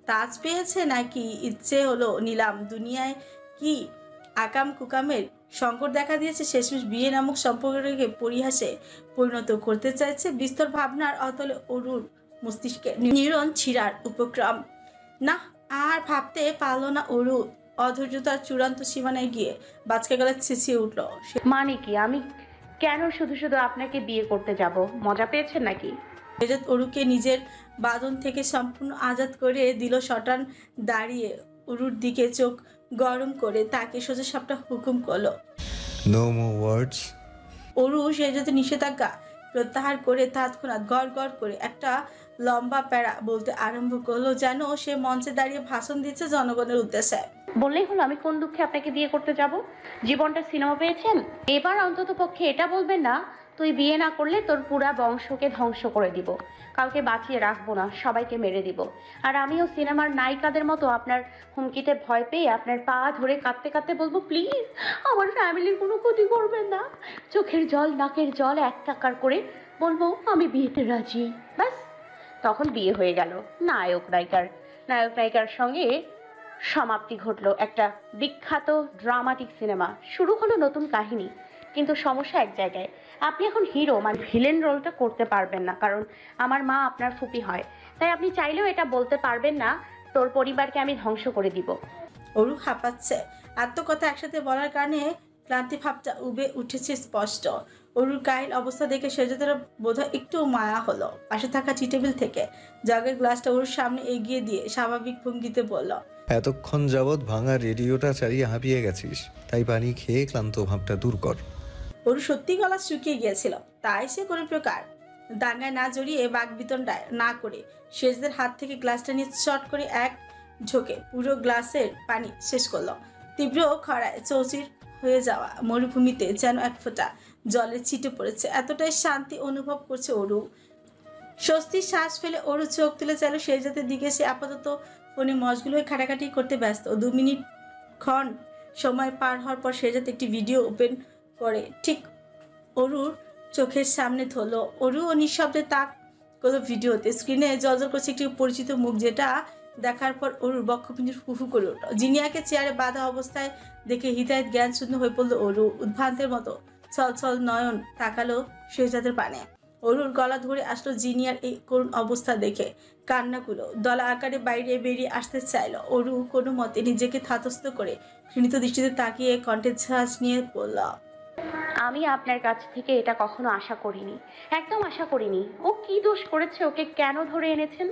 তাজ পেয়েছে, নাকি ইচ্ছে হলো নিলাম দুনিয়ায় কি আকাম কুকামের সংকট দেখা দিয়েছে। শেষমেশ বিয়ে নামক সম্পর্ককে পরিহাসে পরিণত করতে চাইছে। বিস্তর ভাবনার অতলে অরুর মস্তিষ্কে নিরন ছিঁড়ার উপক্রম। না, আর ভাবতে পারল না অরু। অধৈর্যতার চূড়ান্ত সীমানায় গিয়ে বাচ্চা গলা চেঁচিয়ে উঠল, মানে কি? আমি কেন শুধু শুধু আপনাকে বিয়ে করতে যাব? মজা পেয়েছেন নাকি? শেহজাদ অরুকে নিজের বাঁধন থেকে সম্পূর্ণ আজাদ করে দিল। শটান দাঁড়িয়ে অরুর দিকে চোখ গরম করে তাকে সোজা সবটা হুকুম করলো, নো মোর ওয়ার্ডস। অরু শেহজাদের নিষেধাজ্ঞা প্রত্যাহার করে তৎক্ষণাৎ গড় গড় করে একটা লম্বা প্যারা বলতে আরম্ভ করলো, যেন সে মঞ্চে দাঁড়িয়ে ভাষণ দিচ্ছে জনগণের উদ্দেশ্যে। বললেই হলো আমি কোন দুঃখে আপনাকে বিয়ে করতে যাব? জীবনটা সিনেমা পেয়েছেন? এবার অন্তত পক্ষে এটা বলবেন না তুই বিয়ে না করলে তোর পুরা বংশকে ধ্বংস করে দিব, কাউকে বাঁচিয়ে রাখবো না, সবাইকে মেরে দিব। আর আমিও সিনেমার নায়িকাদের মতো আপনার হুমকিতে ভয় পেয়ে আপনার পা ধরে কাঁদতে কাঁদতে বলবো, প্লিজ আমার ফ্যামিলির কোনো ক্ষতি করবেন না। চোখের জল নাকের জল এক টাকার করে বলবো আমি বিয়েতে রাজি। ব্যাস, তখন বিয়ে হয়ে গেল। নায়ক নায়িকার সঙ্গে সমাপ্তি ঘটলো একটা বিখ্যাত ড্রামাটিক সিনেমা। শুরু হলো নতুন কাহিনী। কিন্তু সমস্যা এক জায়গায়, আপনি এখন হিরো মানে ভিলেন রোলটা করতে পারবেন না, কারণ আমার মা আপনার ফুপি হয়। তাই আপনি চাইলেও এটা বলতে পারবেন না তোর পরিবারকে আমি ধ্বংস করে দিব। অরু হাঁপাচ্ছে। এত কথা একসাথে বলার কারণে ক্লান্তি ভাবটা উবে উঠেছে স্পষ্ট। অরুর কাহিল অবস্থা দেখে শেহজাদের বোধহয় একটু মায়া হলো। পাশে থাকা টি টেবিল থেকে জগের গ্লাসটা অরুর সামনে এগিয়ে দিয়ে স্বাভাবিক ভঙ্গিতে বলল, এতক্ষণ যাবৎ ভাঙা রেডিওটা চালিয়ে হাঁপিয়ে গেছিস, তাই পানি খেয়ে ক্লান্ত ভাবটা দূর কর। অরু সত্যি গলা শুকিয়ে গিয়েছিল, তাই সে কোনো প্রকার দাঙ্গায় না জড়িয়ে বাকবিতণ্ডায় না করে শেহজাদের হাত থেকে গ্লাসটা নিয়ে শট করে এক ঝোঁকে পুরো গ্লাসের পানি শেষ করলো। তীব্র খরায় চৌচির হয়ে যাওয়া মরুভূমিতে যেন এক ফোঁটা জলের ছিটে পড়েছে, এতটাই শান্তি অনুভব করছে অরু। স্বস্তির শ্বাস ফেলে ওরু চোখ তুলে চাইল শেহজাদের দিকে। সে আপাতত ফোনে মশগুল হয়ে খাটাখাটি করতে ব্যস্ত। 2 মিনিট ক্ষণ সময় পার হওয়ার পর শেহজাদ একটি ভিডিও ওপেন করে ঠিক অরুর চোখের সামনে ধরলো। অরু ও নিঃশব্দে তাক করলো ভিডিওতে। স্ক্রিনে জলজল করছে একটি পরিচিত মুখ, যেটা দেখার পর অরুর বক্ষপিঞ্জর ফুফু করে উঠল। জিনিয়াকে চেয়ারে বাঁধা অবস্থায় দেখে হিদায়ত জ্ঞান শূন্য হয়ে পড়লো অরু। উদ্ভ্রান্তের মতো ছল ছল নয়ন তাকালো শেহজাদের পানে। অরুর গলা ধরে আসলো জিনিয়ার এই করুণ অবস্থা দেখে। কান্নাগুলো দলা আকারে বাইরে বেরিয়ে আসতে চাইল। অরু কোনো মতে নিজেকে ধাতস্থ করে ঘৃণিত দৃষ্টিতে তাকিয়ে কণ্ঠের ঝাঁজ নিয়ে বলল, আমি আপনার কাছ থেকে এটা কখনো আশা করিনি, একদম আশা করিনি। ও কি দোষ করেছে? ওকে কেন ধরে এনেছেন?